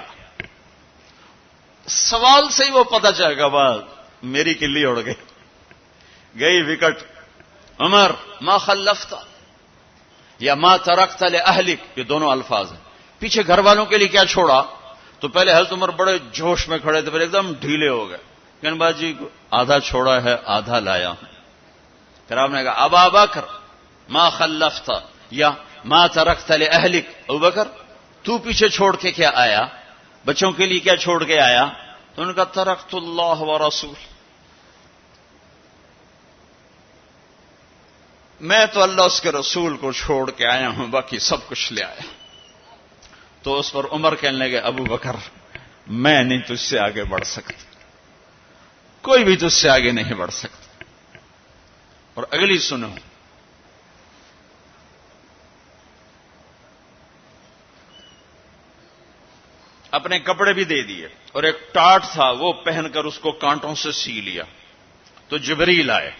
سوال سے ہی وہ پتہ چلے گا، بات میری کلی اڑ گئی وکٹ۔ عمر ما خلفت یا ما ترکت لأہلک، یہ دونوں الفاظ ہیں، پیچھے گھر والوں کے لیے کیا چھوڑا؟ تو پہلے حضرت عمر بڑے جوش میں کھڑے تھے، پھر ایک دم ڈھیلے ہو گئے، کہنے بات جی آدھا چھوڑا ہے آدھا لایا ہوں۔ پھر آپ نے کہا ابا بکر ما خلفت یا ما ترکت لأہلک، ابو بکر تو پیچھے چھوڑ کے کیا آیا، بچوں کے لیے کیا چھوڑ کے آیا؟ تو انہوں نے کہا ترکت اللہ ورسول، میں تو اللہ اس کے رسول کو چھوڑ کے آیا ہوں، باقی سب کچھ لے آیا۔ تو اس پر عمر کہنے لگے ابو بکر میں نہیں تجھ سے آگے بڑھ سکتا، کوئی بھی تجھ سے آگے نہیں بڑھ سکتا۔ اور اگلی سنو، اپنے کپڑے بھی دے دیے اور ایک ٹاٹ تھا وہ پہن کر اس کو کانٹوں سے سی لیا۔ تو جبریل آئے،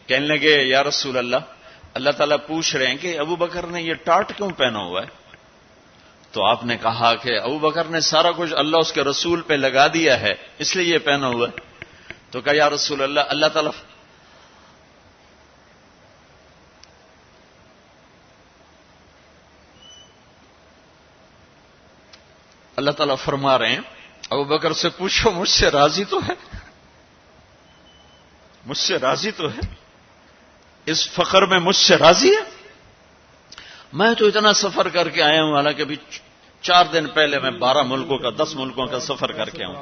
کہنے لگے یا رسول اللہ، اللہ تعالیٰ پوچھ رہے ہیں کہ ابو بکر نے یہ ٹاٹ کیوں پہنا ہوا ہے؟ تو آپ نے کہا کہ ابو بکر نے سارا کچھ اللہ اس کے رسول پہ لگا دیا ہے اس لیے یہ پہنا ہوا ہے۔ تو کہا یا رسول اللہ، اللہ تعالیٰ فرما رہے ہیں ابو بکر سے پوچھو مجھ سے راضی تو ہے، مجھ سے راضی تو ہے، اس فخر میں مجھ سے راضی ہے؟ میں تو اتنا سفر کر کے آیا ہوں، حالانکہ ابھی 4 دن پہلے میں 12 ملکوں کا 10 ملکوں کا سفر کر کے ہوں،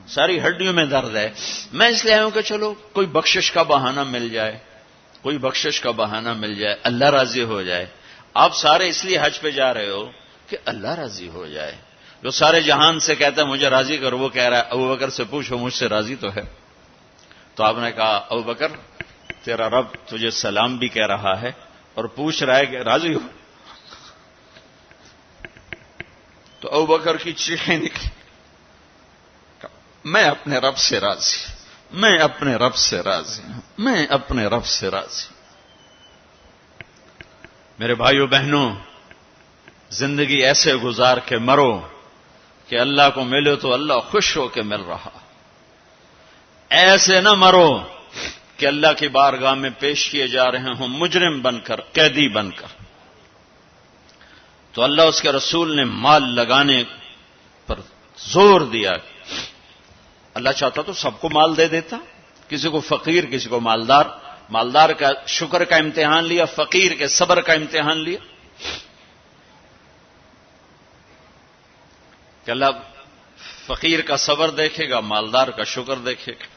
ساری ہڈیوں میں درد ہے، میں اس لیے آیا ہوں کہ چلو کوئی بخشش کا بہانہ مل جائے، کوئی بخشش کا بہانہ مل جائے، اللہ راضی ہو جائے۔ آپ سارے اس لیے حج پہ جا رہے ہو کہ اللہ راضی ہو جائے۔ جو سارے جہان سے کہتا ہے مجھے راضی کر، وہ کہہ رہا ہے ابو بکر سے پوچھو مجھ سے راضی تو ہے۔ تو آپ نے کہا ابو بکر تیرا رب تجھے سلام بھی کہہ رہا ہے اور پوچھ رہا ہے کہ راضی ہو؟ تو ابو بکر کی چیخیں نکلی، میں اپنے رب سے راضی، میں اپنے رب سے راضی ہوں، میں اپنے رب سے راضی۔ میرے بھائیو بہنوں، زندگی ایسے گزار کے مرو کہ اللہ کو ملے تو اللہ خوش ہو کے مل رہا، ایسے نہ مرو کہ اللہ کی بارگاہ میں پیش کیے جا رہے ہوں مجرم بن کر، قیدی بن کر۔ تو اللہ اس کے رسول نے مال لگانے پر زور دیا، اللہ چاہتا تو سب کو مال دے دیتا، کسی کو فقیر کسی کو مالدار، مالدار کا شکر کا امتحان لیا، فقیر کے صبر کا امتحان لیا۔ کہ اللہ فقیر کا صبر دیکھے گا، مالدار کا شکر دیکھے گا.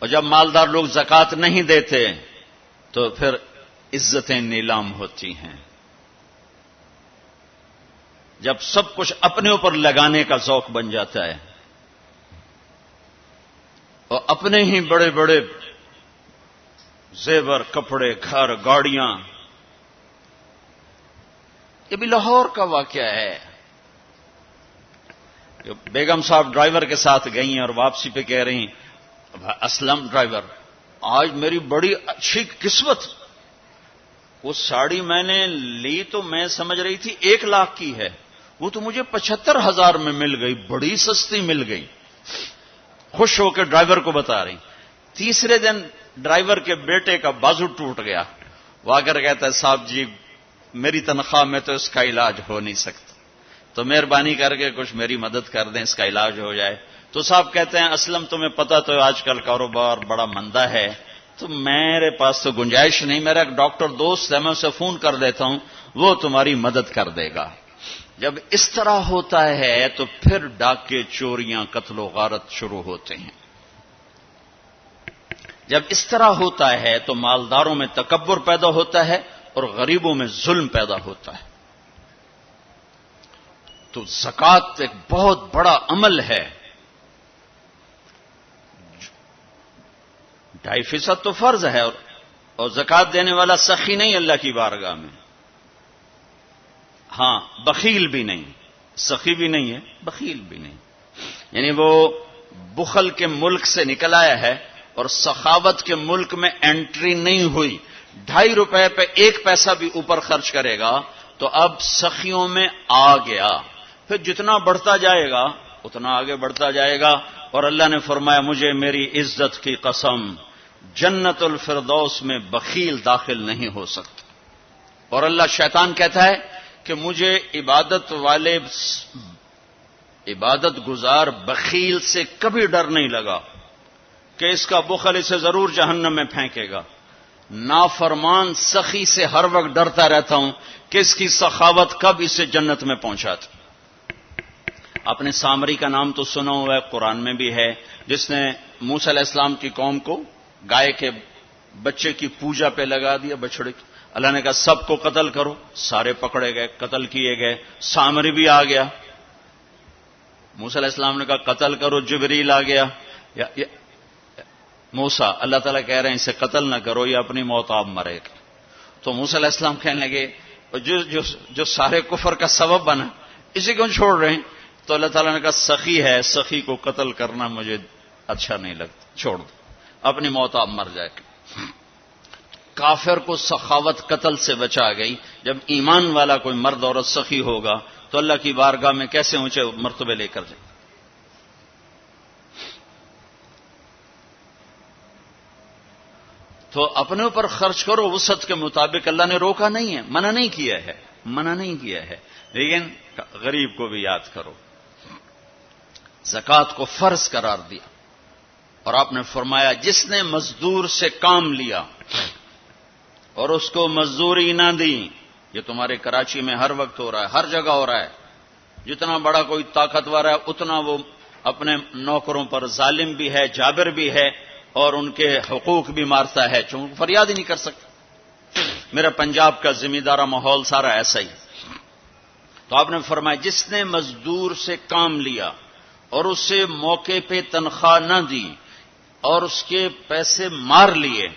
اور جب مالدار لوگ زکوٰۃ نہیں دیتے تو پھر عزتیں نیلام ہوتی ہیں. جب سب کچھ اپنے اوپر لگانے کا ذوق بن جاتا ہے اور اپنے ہی بڑے بڑے زیور، کپڑے، گھر، گاڑیاں. یہ بھی لاہور کا واقعہ ہے. بیگم صاحب ڈرائیور کے ساتھ گئی ہیں اور واپسی پہ کہہ رہی ہیں، اسلم ڈرائیور، آج میری بڑی اچھی قسمت، وہ ساڑی میں نے لی تو میں سمجھ رہی تھی 1,00,000 کی ہے، وہ تو مجھے 75,000 میں مل گئی، بڑی سستی مل گئی. خوش ہو کے ڈرائیور کو بتا رہی. تیسرے دن ڈرائیور کے بیٹے کا بازو ٹوٹ گیا. وہ آ کر کہتا ہے، صاحب جی میری تنخواہ میں تو اس کا علاج ہو نہیں سکتا، تو مہربانی کر کے کچھ میری مدد کر دیں، اس کا علاج ہو جائے. تو صاحب کہتے ہیں، اسلم تمہیں پتا تو آج کل کاروبار بڑا مندہ ہے، تو میرے پاس تو گنجائش نہیں، میرا ایک ڈاکٹر دوست ہے، میں اسے فون کر دیتا ہوں، وہ تمہاری مدد کر دے گا. جب اس طرح ہوتا ہے تو پھر ڈاکے، چوریاں، قتل و غارت شروع ہوتے ہیں. جب اس طرح ہوتا ہے تو مالداروں میں تکبر پیدا ہوتا ہے اور غریبوں میں ظلم پیدا ہوتا ہے. تو زکوٰۃ ایک بہت بڑا عمل ہے. 2.5% تو فرض ہے، اور زکوٰۃ دینے والا سخی نہیں اللہ کی بارگاہ میں. ہاں، بخیل بھی نہیں، سخی بھی نہیں ہے، بخیل بھی نہیں. یعنی وہ بخل کے ملک سے نکل آیا ہے اور سخاوت کے ملک میں انٹری نہیں ہوئی. 2.5 روپے پہ 1 پیسہ بھی اوپر خرچ کرے گا تو اب سخیوں میں آ گیا. پھر جتنا بڑھتا جائے گا اتنا آگے بڑھتا جائے گا. اور اللہ نے فرمایا، مجھے میری عزت کی قسم، جنت الفردوس میں بخیل داخل نہیں ہو سکتا. اور اللہ شیطان کہتا ہے کہ مجھے عبادت گزار بخیل سے کبھی ڈر نہیں لگا کہ اس کا بخل اسے ضرور جہنم میں پھینکے گا. نافرمان سخی سے ہر وقت ڈرتا رہتا ہوں کہ اس کی سخاوت کب اسے جنت میں پہنچاتی. آپ نے سامری کا نام تو سنا ہوا ہے، قرآن میں بھی ہے، جس نے موسیٰ علیہ السلام کی قوم کو گائے کے بچے کی پوجا پہ لگا دیا، بچڑے کی. اللہ نے کہا سب کو قتل کرو، سارے پکڑے گئے، قتل کیے گئے. سامری بھی آ گیا. موسیٰ علیہ السلام نے کہا قتل کرو، جبریل آ گیا. موسیٰ، اللہ تعالیٰ کہہ رہے ہیں اسے قتل نہ کرو، یہ اپنی موت آپ مرے گا. تو موسیٰ علیہ السلام کہنے لگے، جو سارے کفر کا سبب بنا، اسی کیوں چھوڑ رہے ہیں؟ تو اللہ تعالیٰ نے کہا سخی ہے، سخی کو قتل کرنا مجھے اچھا نہیں لگتا، چھوڑ دو، اپنی موت آپ مر جائے گا. کافر کو سخاوت قتل سے بچا گئی. جب ایمان والا کوئی مرد عورت سخی ہوگا تو اللہ کی بارگاہ میں کیسے اونچے مرتبے لے کر جائے. تو اپنے اوپر خرچ کرو وسعت کے مطابق. اللہ نے روکا نہیں ہے، منع نہیں کیا ہے، منع نہیں کیا ہے، لیکن غریب کو بھی یاد کرو. زکوٰۃ کو فرض قرار دیا اور آپ نے فرمایا جس نے مزدور سے کام لیا اور اس کو مزدوری نہ دی، یہ تمہارے کراچی میں ہر وقت ہو رہا ہے، ہر جگہ ہو رہا ہے. جتنا بڑا کوئی طاقتور ہے اتنا وہ اپنے نوکروں پر ظالم بھی ہے، جابر بھی ہے، اور ان کے حقوق بھی مارتا ہے، چونکہ فریاد ہی نہیں کر سکتا. میرا پنجاب کا زمیندارہ ماحول سارا ایسا ہی. تو آپ نے فرمایا جس نے مزدور سے کام لیا اور اسے موقع پہ تنخواہ نہ دی اور اس کے پیسے مار لیے،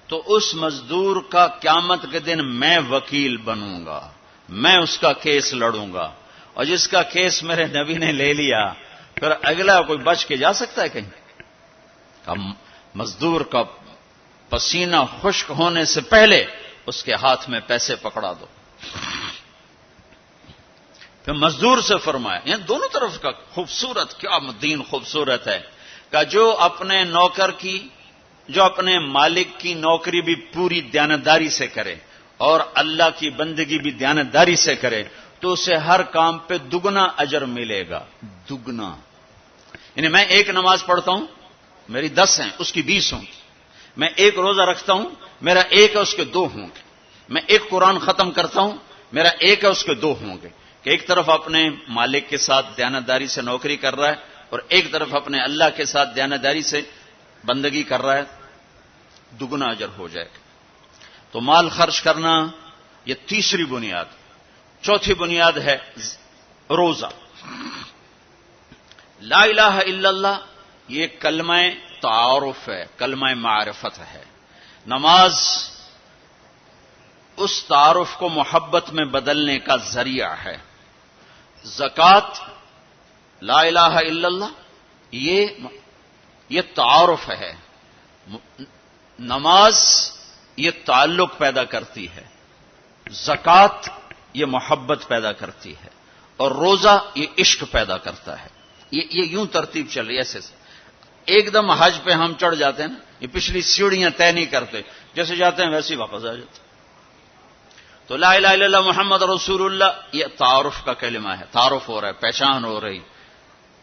تو اس مزدور کا قیامت کے دن میں وکیل بنوں گا، میں اس کا کیس لڑوں گا. اور جس کا کیس میرے نبی نے لے لیا، پھر اگلا کوئی بچ کے جا سکتا ہے کہیں؟ مزدور کا پسینہ خشک ہونے سے پہلے اس کے ہاتھ میں پیسے پکڑا دو. پھر مزدور سے فرمایا، یعنی دونوں طرف کا خوبصورت، کیا دین خوبصورت ہے، کہ جو اپنے نوکر کی، جو اپنے مالک کی نوکری بھی پوری دیانتداری سے کرے اور اللہ کی بندگی بھی دیانتداری سے کرے تو اسے ہر کام پہ دگنا اجر ملے گا. دگنا. یعنی میں ایک نماز پڑھتا ہوں، میری 10 ہیں، اس کی 20 ہوں گی. میں ایک روزہ رکھتا ہوں، میرا 1 ہے، اس کے 2 ہوں گے. میں ایک قرآن ختم کرتا ہوں، میرا 1 ہے، اس کے 2 ہوں گے. کہ ایک طرف اپنے مالک کے ساتھ دیانتداری سے نوکری کر رہا ہے اور ایک طرف اپنے اللہ کے ساتھ دیانتداری سے بندگی کر رہا ہے، دگنا اجر ہو جائے گا۔ تو مال خرچ کرنا یہ تیسری بنیاد۔ چوتھی بنیاد ہے روزہ۔ لا الہ الا اللہ یہ کلمہ تعارف ہے، کلمہ معرفت ہے۔ نماز اس تعارف کو محبت میں بدلنے کا ذریعہ ہے۔ زکوٰۃ، لا الہ الا اللہ یہ تعارف ہے۔ نماز یہ تعلق پیدا کرتی ہے، زکوٰۃ یہ محبت پیدا کرتی ہے، اور روزہ یہ عشق پیدا کرتا ہے۔ یہ یوں ترتیب چل رہی ہے ایسے سے۔ ایک دم حج پہ ہم چڑھ جاتے ہیں نا، یہ پچھلی سیڑھیاں طے نہیں کرتے، جیسے جاتے ہیں ویسے ہی واپس آ جاتے ہیں۔ تو لا الہ الا اللہ محمد رسول اللہ یہ تعارف کا کلمہ ہے، تعارف ہو رہا ہے، پہچان ہو رہی۔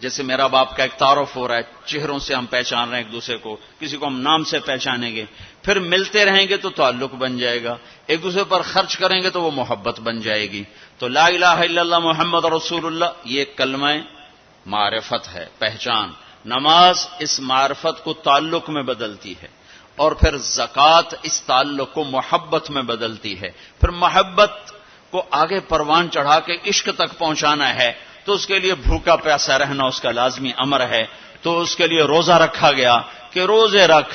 جیسے میرا باپ کا ایک تعارف ہو رہا ہے، چہروں سے ہم پہچان رہے ہیں ایک دوسرے کو، کسی کو ہم نام سے پہچانیں گے، پھر ملتے رہیں گے تو تعلق بن جائے گا، ایک دوسرے پر خرچ کریں گے تو وہ محبت بن جائے گی۔ تو لا الہ الا اللہ محمد رسول اللہ یہ کلمہ معرفت ہے، پہچان۔ نماز اس معرفت کو تعلق میں بدلتی ہے، اور پھر زکوٰۃ اس تعلق کو محبت میں بدلتی ہے۔ پھر محبت کو آگے پروان چڑھا کے عشق تک پہنچانا ہے تو اس کے لیے بھوکا پیاسا رہنا اس کا لازمی امر ہے۔ تو اس کے لیے روزہ رکھا گیا کہ روزے رکھ،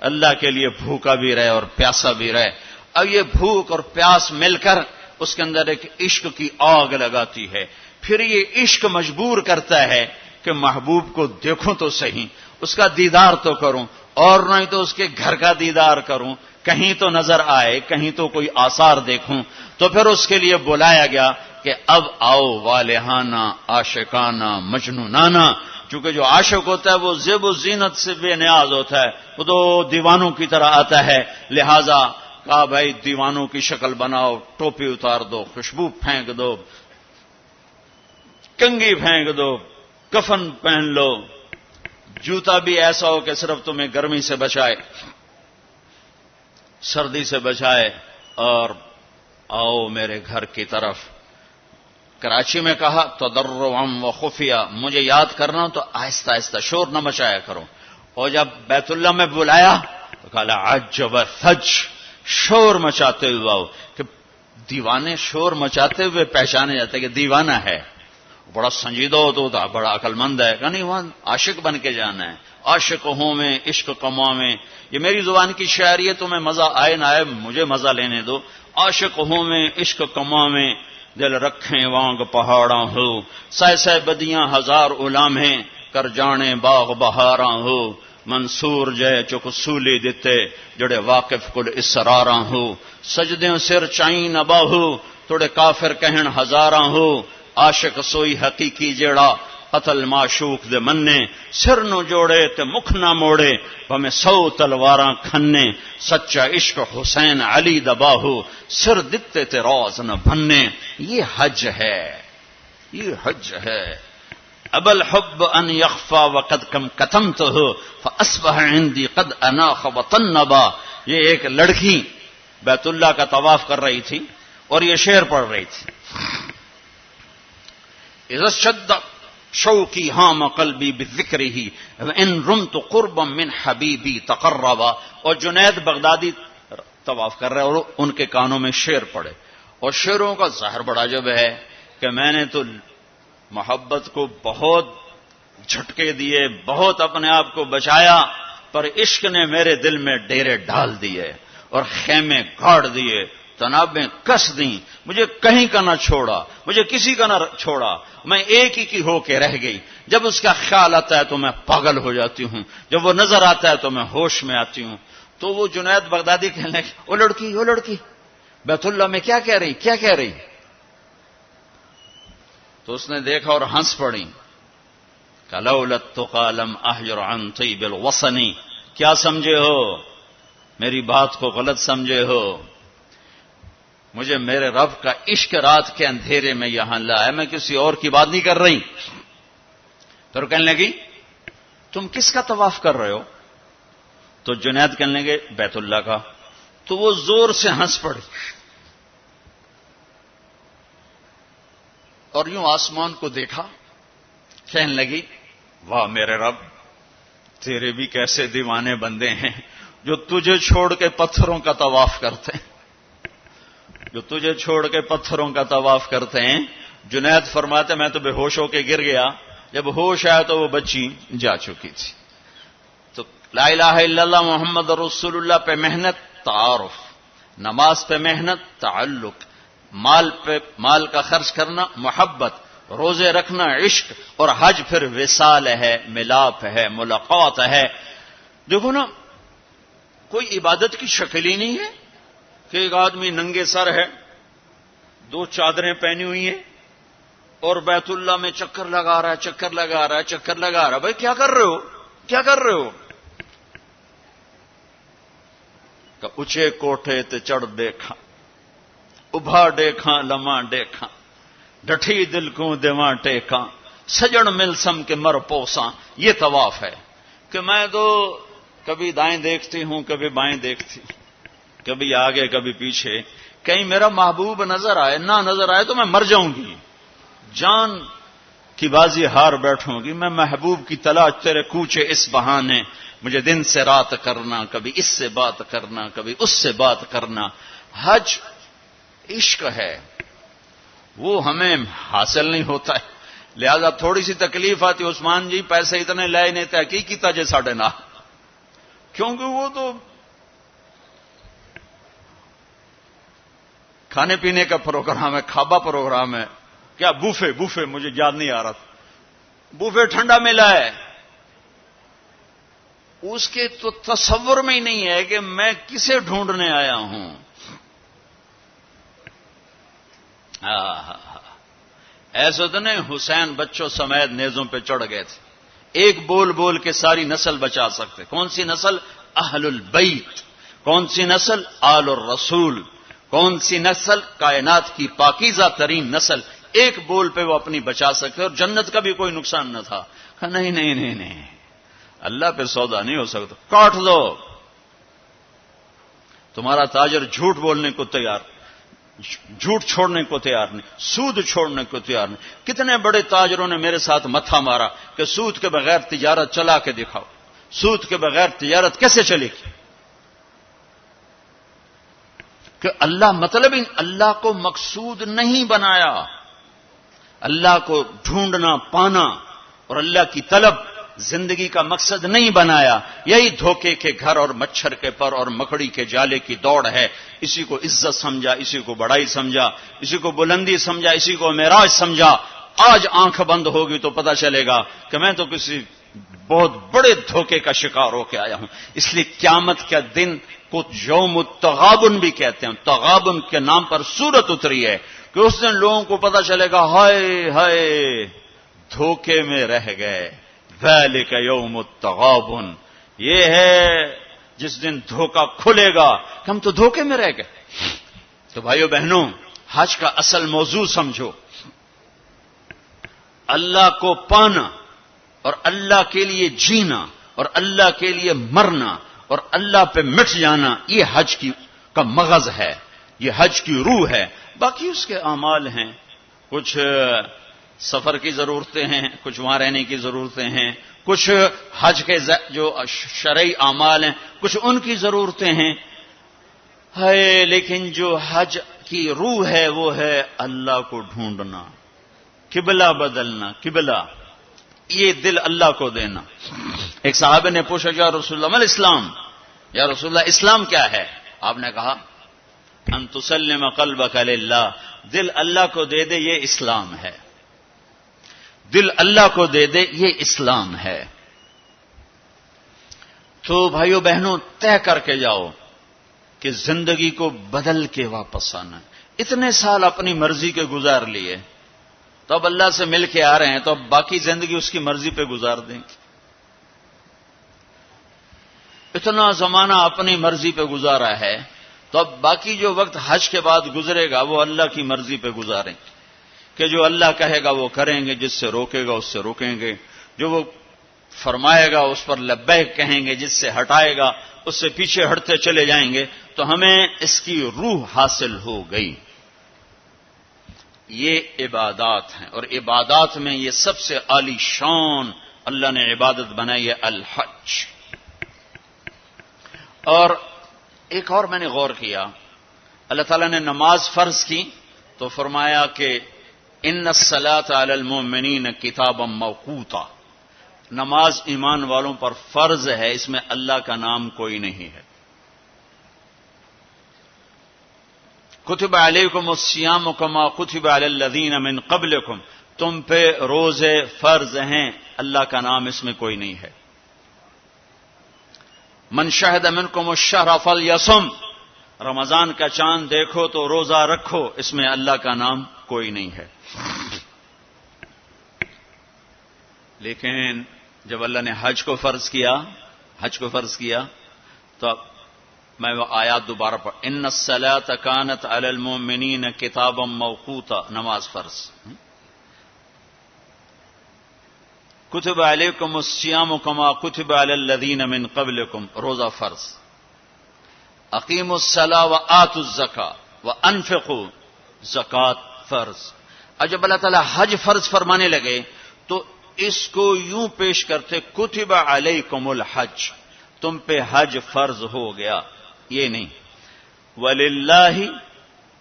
اللہ کے لیے بھوکا بھی رہے اور پیاسا بھی رہے۔ اب یہ بھوک اور پیاس مل کر اس کے اندر ایک عشق کی آگ لگاتی ہے۔ پھر یہ عشق مجبور کرتا ہے کہ محبوب کو دیکھوں تو صحیح، اس کا دیدار تو کروں، اور نہیں تو اس کے گھر کا دیدار کروں، کہیں تو نظر آئے، کہیں تو کوئی آثار دیکھوں۔ تو پھر اس کے لیے بلایا گیا کہ اب آؤ والہانہ عاشقانہ مجنونانہ۔ چونکہ جو عاشق ہوتا ہے وہ زیب و زینت سے بے نیاز ہوتا ہے، وہ تو دیوانوں کی طرح آتا ہے، لہذا کہا بھائی دیوانوں کی شکل بناؤ، ٹوپی اتار دو، خوشبو پھینک دو، کنگھی پھینک دو، کفن پہن لو، جوتا بھی ایسا ہو کہ صرف تمہیں گرمی سے بچائے، سردی سے بچائے، اور آؤ میرے گھر کی طرف۔ کراچی میں کہا تضرعا و خفیہ، مجھے یاد کرنا تو آہستہ آہستہ، شور نہ مچایا کرو۔ اور جب بیت اللہ میں بلایا تو کہا عجب فج، شور مچاتے ہوئے آؤ۔ کہ دیوانے شور مچاتے ہوئے پہچانے جاتے کہ دیوانہ ہے، بڑا سنجیدہ ہو تو بڑا عقل مند ہے، کہ نہیں وہاں عاشق بن کے جانا ہے۔ عاشق ہوں میں عشق کما میں، یہ میری زبان کی شاعری ہے، تمہیں مزہ آئے نہ آئے مجھے مزہ لینے دو۔ عاشق ہوں میں عشق کما میں، دل رکھیں وانگ پہاڑاں ہو، سہ سہ بدیاں ہزار علامیں، کر جانے باغ بہاراں ہو۔ منصور جے چک سولی دیتے، جڑے واقف کل اسراراں ہو۔ سجدیں سر چائیں نہ باہو، توڑے کافر کہن ہزاراں ہو۔ عاشق سوئی حقیقی جیڑا، قتل معشوق دے مننے، سر نو جوڑے تے مکھ نہ موڑے، بھمیں 100 تلواراں کھنے۔ سچا عشق حسین علی دباہو، سر دتے تے راز نہ بھنے۔ یہ حج ہے، یہ حج ہے۔ ابا الحب ان یخفا وقد کم کتمتہ فاصبح عندی قد اناخ وطنبا۔ یہ ایک لڑکی بیت اللہ کا طواف کر رہی تھی اور یہ شعر پڑھ رہی تھی، اذا اشتد شوقی ہام قلبی بذکرہ وان رمت قربا من حبیبی تقربا۔ اور جنید بغدادی طواف کر رہے اور ان کے کانوں میں شعر پڑے، اور شعروں کا ظاہر بڑا عجب ہے کہ میں نے تو محبت کو بہت جھٹکے دیے، بہت اپنے آپ کو بچایا، پر عشق نے میرے دل میں ڈیرے ڈال دیے اور خیمے گاڑ دیے، تنابیں کس دیں، مجھے کہیں کا نہ چھوڑا، مجھے کسی کا نہ چھوڑا، میں ایک ہی کی ہو کے رہ گئی۔ جب اس کا خیال آتا ہے تو میں پاگل ہو جاتی ہوں، جب وہ نظر آتا ہے تو میں ہوش میں آتی ہوں۔ تو وہ جنید بغدادی کہنے لگے وہ لڑکی بیت اللہ میں کیا کہہ رہی؟ تو اس نے دیکھا اور ہنس پڑی، لولا التقى لم احجر عن طيب الوطن۔ کیا سمجھے ہو؟ میری بات کو غلط سمجھے ہو، مجھے میرے رب کا عشق رات کے اندھیرے میں یہاں لایا، میں کسی اور کی بات نہیں کر رہی۔ پھر کہنے لگی تم کس کا طواف کر رہے ہو؟ تو جنید کہنے لگے بیت اللہ کا۔ تو وہ زور سے ہنس پڑی۔ اور یوں آسمان کو دیکھا، کہنے لگی واہ میرے رب، تیرے بھی کیسے دیوانے بندے ہیں جو تجھے چھوڑ کے پتھروں کا طواف کرتے ہیں، جو تجھے چھوڑ کے پتھروں کا طواف کرتے ہیں۔ جنید فرماتے میں تو بے ہوش ہو کے گر گیا، جب ہوش آیا تو وہ بچی جا چکی تھی۔ تو لا الہ الا اللہ محمد رسول اللہ پہ محنت تعارف، نماز پہ محنت تعلق، مال کا خرچ کرنا محبت، روزے رکھنا عشق، اور حج پھر وصال ہے، ملاپ ہے، ملاقات ہے۔ دیکھو نا، کوئی عبادت کی شکل ہی نہیں ہے کہ ایک آدمی ننگے سر ہے، 2 چادریں پہنی ہوئی ہیں اور بیت اللہ میں چکر لگا رہا ہے۔ بھائی کیا کر رہے ہو؟ کہ اونچے کوٹھے تے چڑھ دیکھا، ابھا دیکھا لمحہ دیکھا، ڈٹھی دل کو دیواں ٹیکاں، سجن مل سم کے مر پوساں۔ یہ طواف ہے کہ میں تو کبھی دائیں دیکھتی ہوں، کبھی بائیں دیکھتی، کبھی آگے کبھی پیچھے، کہیں میرا محبوب نظر آئے، نہ نظر آئے تو میں مر جاؤں گی، جان کی بازی ہار بیٹھوں گی۔ میں محبوب کی تلاش تیرے کوچے اس بہانے، مجھے دن سے رات کرنا، کبھی اس سے بات کرنا، کبھی اس سے بات کرنا۔ حج عشق ہے، وہ ہمیں حاصل نہیں ہوتا ہے، لہذا تھوڑی سی تکلیف آتی۔ عثمان جی پیسے اتنے لائے نہیں تحقیق کیتا جے ساڑھے نہ، کیونکہ وہ تو کھانے پینے کا پروگرام ہے، کھابا پروگرام ہے، کیا بوفے مجھے یاد نہیں آ رہا تھا، بوفے ٹھنڈا ملا ہے، اس کے تو تصور میں ہی نہیں ہے کہ میں کسے ڈھونڈنے آیا ہوں۔ ایسے تو نہیں حسین بچوں سمیت نیزوں پہ چڑھ گئے تھے، ایک بول بول کے ساری نسل بچا سکتے۔ کون سی نسل؟ اہل البیت۔ کون سی نسل؟ آل الرسول۔ کون سی نسل؟ کائنات کی پاکیزہ ترین نسل۔ ایک بول پہ وہ اپنی بچا سکتے، اور جنت کا بھی کوئی نقصان نہ تھا۔ نہیں، اللہ پہ سودا نہیں ہو سکتا، کاٹ دو۔ تمہارا تاجر جھوٹ بولنے کو تیار، جھوٹ چھوڑنے کو تیار نہیں، سود چھوڑنے کو تیار نہیں۔ کتنے بڑے تاجروں نے میرے ساتھ متھا مارا کہ سود کے بغیر تجارت چلا کے دکھاؤ، سود کے بغیر تجارت کیسے چلے گی؟ کہ اللہ مطلب اللہ کو مقصود نہیں بنایا، اللہ کو ڈھونڈنا پانا اور اللہ کی طلب زندگی کا مقصد نہیں بنایا۔ یہی دھوکے کے گھر اور مچھر کے پر اور مکڑی کے جالے کی دوڑ ہے۔ اسی کو عزت سمجھا، اسی کو بڑائی سمجھا، اسی کو بلندی سمجھا، اسی کو معراج سمجھا۔ آج آنکھ بند ہوگی تو پتہ چلے گا کہ میں تو کسی بہت بڑے دھوکے کا شکار ہو کے آیا ہوں۔ اس لیے قیامت کا دن کو یوم التغابن بھی کہتے ہیں، تغابن کے نام پر سورت اتری ہے کہ اس دن لوگوں کو پتہ چلے گا ہائے دھوکے میں رہ گئے۔ ذالک یوم التغابن، یہ ہے جس دن دھوکہ کھلے گا کہ ہم تو دھوکے میں رہ گئے۔ تو بھائیو بہنوں، حج کا اصل موضوع سمجھو، اللہ کو پانا اور اللہ کے لیے جینا اور اللہ کے لیے مرنا اور اللہ پہ مٹ جانا، یہ حج کا مغز ہے، یہ حج کی روح ہے۔ باقی اس کے اعمال ہیں، کچھ سفر کی ضرورتیں ہیں، کچھ وہاں رہنے کی ضرورتیں ہیں، کچھ حج کے جو شرعی اعمال ہیں کچھ ان کی ضرورتیں ہیں، لیکن جو حج کی روح ہے وہ ہے اللہ کو ڈھونڈنا، قبلہ بدلنا، قبلہ یہ دل اللہ کو دینا۔ ایک صحابہ نے پوچھا یا رسول اللہ مل اسلام، یا رسول اللہ اسلام کیا ہے؟ آپ نے کہا ان تسلم قلبک للہ، دل اللہ کو دے دے یہ اسلام ہے، دل اللہ کو دے دے یہ اسلام ہے۔ تو بھائیو بہنوں طے کر کے جاؤ کہ زندگی کو بدل کے واپس آنا۔ اتنے سال اپنی مرضی کے گزار لیے، تو اب اللہ سے مل کے آ رہے ہیں، تو اب باقی زندگی اس کی مرضی پہ گزار دیں گے۔ اتنا زمانہ اپنی مرضی پہ گزارا ہے، تو اب باقی جو وقت حج کے بعد گزرے گا وہ اللہ کی مرضی پہ گزاریں کہ جو اللہ کہے گا وہ کریں گے، جس سے روکے گا اس سے روکیں گے، جو وہ فرمائے گا اس پر لبیک کہیں گے، جس سے ہٹائے گا اس سے پیچھے ہٹتے چلے جائیں گے۔ تو ہمیں اس کی روح حاصل ہو گئی۔ یہ عبادات ہیں، اور عبادات میں یہ سب سے عالی شان اللہ نے عبادت بنائی ہے الحج۔ اور ایک اور میں نے غور کیا، اللہ تعالیٰ نے نماز فرض کی تو فرمایا کہ ان الصلاۃ علی المؤمنین کتابا موقوتا، نماز ایمان والوں پر فرض ہے، اس میں اللہ کا نام کوئی نہیں ہے۔ کتب علیکم الصیام کما کتب علی الذین من قبلکم، تم پہ روزے فرض ہیں، اللہ کا نام اس میں کوئی نہیں ہے۔ من شہد منکم الشہر فلیصم، رمضان کا چاند دیکھو تو روزہ رکھو، اس میں اللہ کا نام کوئی نہیں ہے۔ لیکن جب اللہ نے حج کو فرض کیا تو میں وہ آیات دوبارہ پڑھ، ان الصلاۃ کانت علی المؤمنین کتابا موقوتا، نماز فرض۔ کتب علیکم الصیام کما کتب علی الذین من قبلکم، روزہ فرض۔ اقیموا الصلاۃ وآتوا الزکاۃ وانفقوا، زکوٰۃ فرض۔ اور جب اللہ تعالیٰ حج فرض فرمانے لگے تو اس کو یوں پیش کرتے، کتب علیکم الحج، تم پہ حج فرض ہو گیا، یہ نہیں۔ وَلِلَّهِ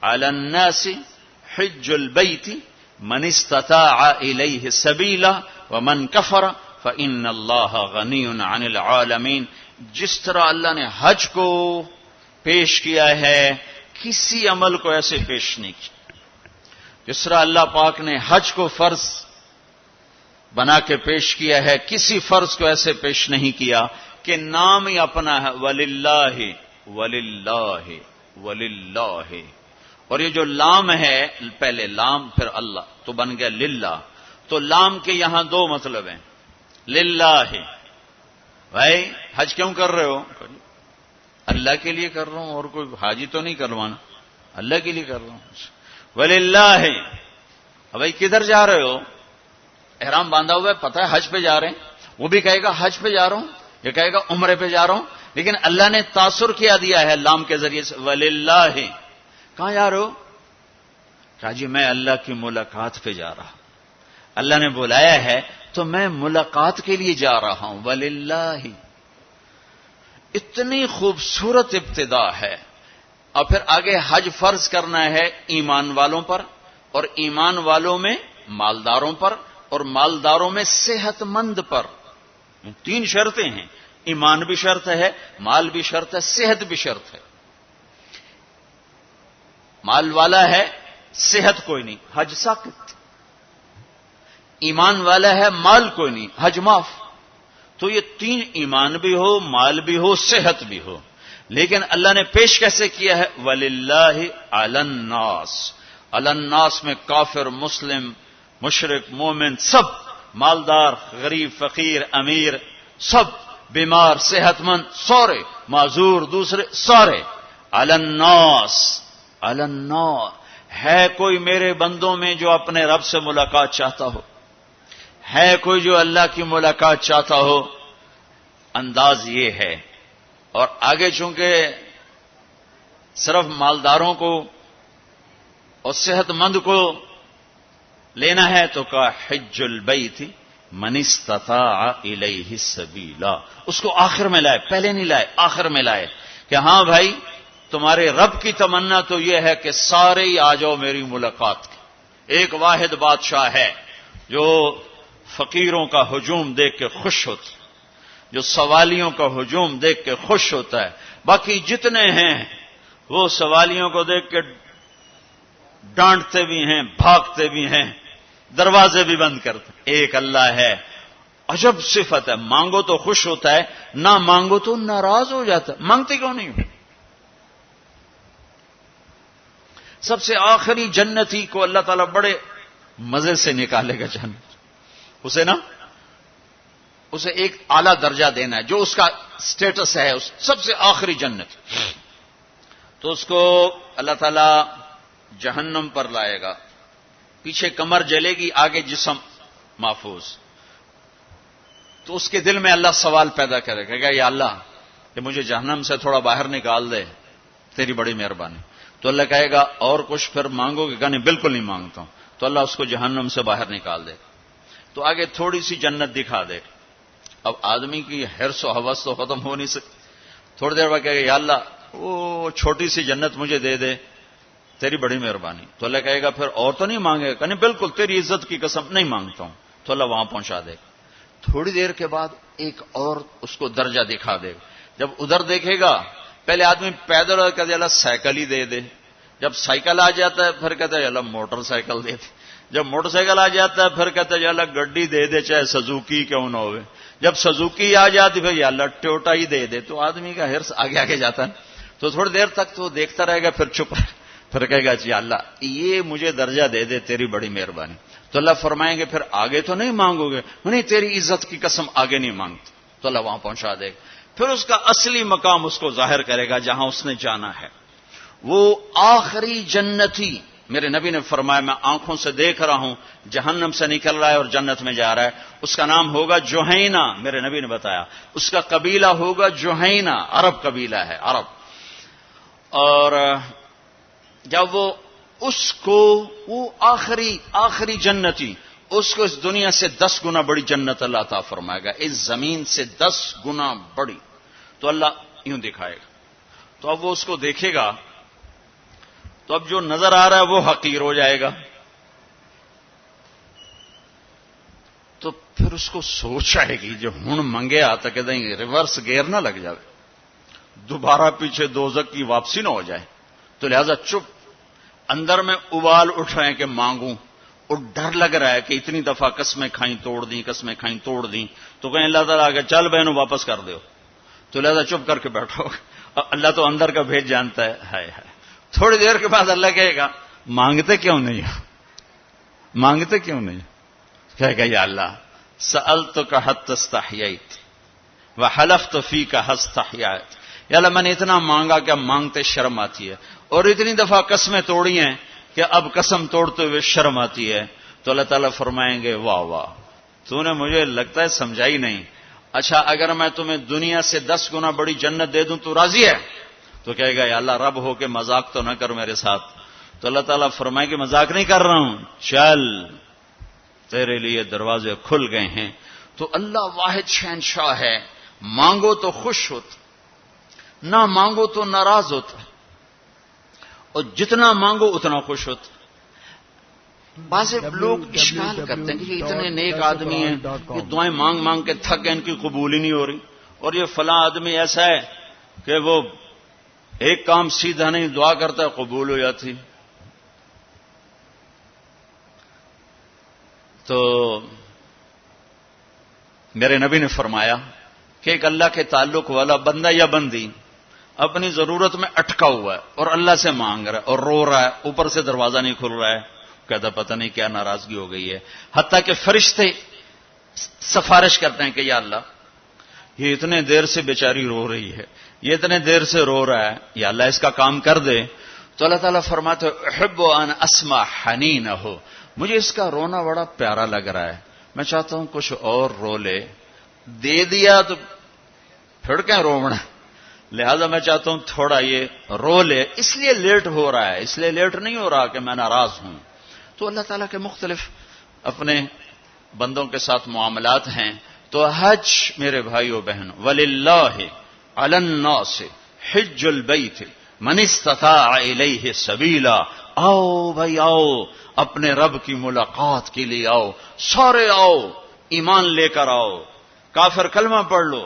عَلَى النَّاسِ حِجُّ الْبَيْتِ مَنِ اسْتَطَاعَ إِلَيْهِ سَبِيلًا وَمَنْ كَفَرَ فَإِنَّ اللَّهَ غَنِيٌّ عَنِ الْعَالَمِينَ۔ جس طرح اللہ نے حج کو پیش کیا ہے، کسی عمل کو ایسے پیش نہیں کیا۔ جس طرح اللہ پاک نے حج کو فرض بنا کے پیش کیا ہے، کسی فرض کو ایسے پیش نہیں کیا کہ نام ہی اپنا ہے، وَلِلَّهِ وَلِلَّهِ وَلِلَّهِ۔ اور یہ جو لام ہے، پہلے لام پھر اللہ تو بن گیا للہ، تو لام کے یہاں دو مطلب ہیں۔ للہ، بھائی حج کیوں کر رہے ہو؟ اللہ کے لیے کر رہا ہوں، اور کوئی حاجی تو نہیں کروانا، اللہ کے لیے کر رہا ہوں۔ وَلِلَّهِ، بھائی کدھر جا رہے ہو؟ احرام باندھا ہوا ہے، پتہ ہے حج پہ جا رہے ہیں، وہ بھی کہے گا حج پہ جا رہا ہوں، یہ کہے گا عمرے پہ جا رہا ہوں، لیکن اللہ نے تاثر کیا دیا ہے لام کے ذریعے سے، وَلِلَّهِ۔ کہاں جا رہے ہو؟ کہا جی میں اللہ کی ملاقات پہ جا رہا ہوں، اللہ نے بلایا ہے تو میں ملاقات کے لیے جا رہا ہوں، وَلِلَّهِ۔ اتنی خوبصورت ابتدا ہے، اور پھر آگے حج فرض کرنا ہے ایمان والوں پر، اور ایمان والوں میں مالداروں پر، اور مالداروں میں صحت مند پر۔ تین شرطیں ہیں، ایمان بھی شرط ہے، مال بھی شرط ہے، صحت بھی شرط ہے۔ مال والا ہے، صحت کوئی نہیں، حج ساقط۔ ایمان والا ہے، مال کوئی نہیں، حج معاف۔ تو یہ تین، ایمان بھی ہو، مال بھی ہو، صحت بھی ہو۔ لیکن اللہ نے پیش کیسے کیا ہے؟ وَلِلَّهِ عَلَى النَّاسِ، عَلَى النَّاسِ میں کافر، مسلم، مشرک، مومن، سب، مالدار، غریب، فقیر، امیر، سب، بیمار، صحت مند، سارے، معذور، دوسرے، سارے۔ عَلَى النَّاسِ، عَلَى النَّاسِ۔ ہے کوئی میرے بندوں میں جو اپنے رب سے ملاقات چاہتا ہو؟ ہے کوئی جو اللہ کی ملاقات چاہتا ہو؟ انداز یہ ہے۔ اور آگے چونکہ صرف مالداروں کو اور صحت مند کو لینا ہے تو کہا حج البیت من استطاع الیہ سبیلا، اس کو آخر میں لائے، پہلے نہیں لائے، آخر میں لائے کہ ہاں بھائی تمہارے رب کی تمنا تو یہ ہے کہ سارے ہی آ جاؤ میری ملاقات کی۔ ایک واحد بادشاہ ہے جو فقیروں کا ہجوم دیکھ کے خوش ہوتا ہے، جو سوالیوں کا ہجوم دیکھ کے خوش ہوتا ہے، باقی جتنے ہیں وہ سوالیوں کو دیکھ کے ڈانٹتے بھی ہیں، بھاگتے بھی ہیں، دروازے بھی بند کرتے ہیں۔ ایک اللہ ہے، عجب صفت ہے، مانگو تو خوش ہوتا ہے، نہ مانگو تو ناراض ہو جاتا ہے۔ مانگتے کیوں نہیں ہو؟ سب سے آخری جنتی کو اللہ تعالیٰ بڑے مزے سے نکالے گا جنت، اسے ایک اعلیٰ درجہ دینا ہے جو اس کا سٹیٹس ہے، اس سب سے آخری جنت، تو اس کو اللہ تعالیٰ جہنم پر لائے گا، پیچھے کمر جلے گی، آگے جسم محفوظ۔ تو اس کے دل میں اللہ سوال پیدا کرے گا، یا اللہ کہ مجھے جہنم سے تھوڑا باہر نکال دے، تیری بڑی مہربانی۔ تو اللہ کہے گا اور کچھ پھر مانگو گے؟ کہ نہیں، بالکل نہیں مانگتا ہوں۔ تو اللہ اس کو جہنم سے باہر نکال دے. تو آگے تھوڑی سی جنت دکھا دے. اب آدمی کی حرص و ہوس تو ختم ہو نہیں سکتی. تھوڑی دیر بعد کہے گا یا اللہ وہ چھوٹی سی جنت مجھے دے دے، تیری بڑی مہربانی. تو اللہ کہے گا پھر اور تو نہیں مانگے گا؟ نہیں بالکل تیری عزت کی قسم نہیں مانگتا ہوں. تو اللہ وہاں پہنچا دے. تھوڑی دیر کے بعد ایک اور اس کو درجہ دکھا دے. جب ادھر دیکھے گا پہلے آدمی پیدل کہتے اللہ سائیکل ہی دے دے. جب سائیکل آ جاتا ہے پھر کہتا ہے اللہ موٹر سائیکل دے دے. جب موٹر سائیکل آ جاتا ہے پھر کہتا ہے یا اللہ گڈی دے دے چاہے سزوکی کیوں نہ ہوئے. جب سزوکی آ جاتی پھر یا اللہ ٹوٹا ہی دے دے. تو آدمی کا ہرس آگے آگے جاتا ہے. تو تھوڑی دیر تک تو دیکھتا رہے گا، پھر چپ رہے، پھر کہے گا جی اللہ یہ مجھے درجہ دے دے، تیری بڑی مہربانی. تو اللہ فرمائیں گے پھر آگے تو نہیں مانگو گے؟ نہیں تیری عزت کی قسم آگے نہیں مانگتا. تو اللہ وہاں پہنچا دے گا. پھر اس کا اصلی مقام اس کو ظاہر کرے گا جہاں اس نے جانا ہے. وہ آخری جنتی، میرے نبی نے فرمایا میں آنکھوں سے دیکھ رہا ہوں جہنم سے نکل رہا ہے اور جنت میں جا رہا ہے. اس کا نام ہوگا جوہینہ. میرے نبی نے بتایا اس کا قبیلہ ہوگا جوہینہ، عرب قبیلہ ہے، عرب. اور جب وہ آخری جنتی اس کو اس دنیا سے 10 گنا بڑی جنت اللہ عطا فرمائے گا، اس زمین سے 10 گنا بڑی. تو اللہ یوں دکھائے گا. تو اب وہ اس کو دیکھے گا تو اب جو نظر آ رہا ہے وہ حقیر ہو جائے گا. تو پھر اس کو سوچ آئے گی جو ہن منگے آتا کہ دیں ریورس گیئر نہ لگ جائے، دوبارہ پیچھے دوزخ کی واپسی نہ ہو جائے. تو لہذا چپ. اندر میں ابال اٹھ رہے ہیں کہ مانگوں، اور ڈر لگ رہا ہے کہ اتنی دفعہ قسمیں کھائیں توڑ دیں، قسمیں کھائیں توڑ دیں. تو کہیں اللہ تعالیٰ کہ چل بہنوں واپس کر دو. تو لہذا چپ کر کے بیٹھو. اللہ تو اندر کا بھید جانتا ہے. ہائے ہائے. تھوڑی دیر کے بعد اللہ کہے گا مانگتے کیوں نہیں ہو؟ مانگتے کیوں نہیں؟ کہے گا یا اللہ سألتک حتی استحییت وحلفت فیک حتی استحییت. یا اللہ میں نے اتنا مانگا کہ اب مانگتے شرم آتی ہے، اور اتنی دفعہ قسمیں توڑی ہیں کہ اب قسم توڑتے ہوئے شرم آتی ہے. تو اللہ تعالیٰ فرمائیں گے واہ واہ تو نے مجھے لگتا ہے سمجھائی نہیں. اچھا اگر میں تمہیں دنیا سے 10 گنا بڑی جنت دے دوں تو راضی ہے؟ تو کہے گا یا اللہ رب ہو کے مذاق تو نہ کر میرے ساتھ. تو اللہ تعالیٰ فرمائے کہ مذاق نہیں کر رہا ہوں، چل تیرے لیے دروازے کھل گئے ہیں. تو اللہ واحد شہنشاہ ہے. مانگو تو خوش ہوتا، نہ مانگو تو ناراض ہوتا، اور جتنا مانگو اتنا خوش ہوتا. بعض لوگ اشکال کرتے ہیں کہ یہ اتنے نیک آدمی ہیں، یہ دعائیں مانگ مانگ کے تھک گئے، ان کی قبول ہی نہیں ہو رہی. اور یہ فلاں آدمی ایسا ہے کہ وہ ایک کام سیدھا نہیں دعا کرتا ہے قبول ہو جاتی. تو میرے نبی نے فرمایا کہ ایک اللہ کے تعلق والا بندہ یا بندی اپنی ضرورت میں اٹکا ہوا ہے اور اللہ سے مانگ رہا ہے اور رو رہا ہے، اوپر سے دروازہ نہیں کھل رہا ہے. کہتا پتہ نہیں کیا ناراضگی ہو گئی ہے. حتیٰ کہ فرشتے سفارش کرتے ہیں کہ یا اللہ یہ اتنے دیر سے بیچاری رو رہی ہے، یہ اتنے دیر سے رو رہا ہے، یا اللہ اس کا کام کر دے. تو اللہ تعالیٰ فرماتے احب ان اسمع حنینہ، مجھے اس کا رونا بڑا پیارا لگ رہا ہے، میں چاہتا ہوں کچھ اور رو لے. دے دیا تو پھر کیا رونا، لہذا میں چاہتا ہوں تھوڑا یہ رو لے. اس لیے لیٹ ہو رہا ہے، اس لیے لیٹ نہیں ہو رہا کہ میں ناراض ہوں. تو اللہ تعالیٰ کے مختلف اپنے بندوں کے ساتھ معاملات ہیں. تو حج میرے بھائیو بہنوں، وَلِلَّهِ عَلَى النَّاسِ حِجُّ الْبَيْتِ مَنِ اسْتَطَاعَ إِلَيْهِ سَبِيلًا. آؤ بھائی آؤ، اپنے رب کی ملاقات کے لیے آؤ، سارے آؤ، ایمان لے کر آؤ. کافر کلمہ پڑھ لو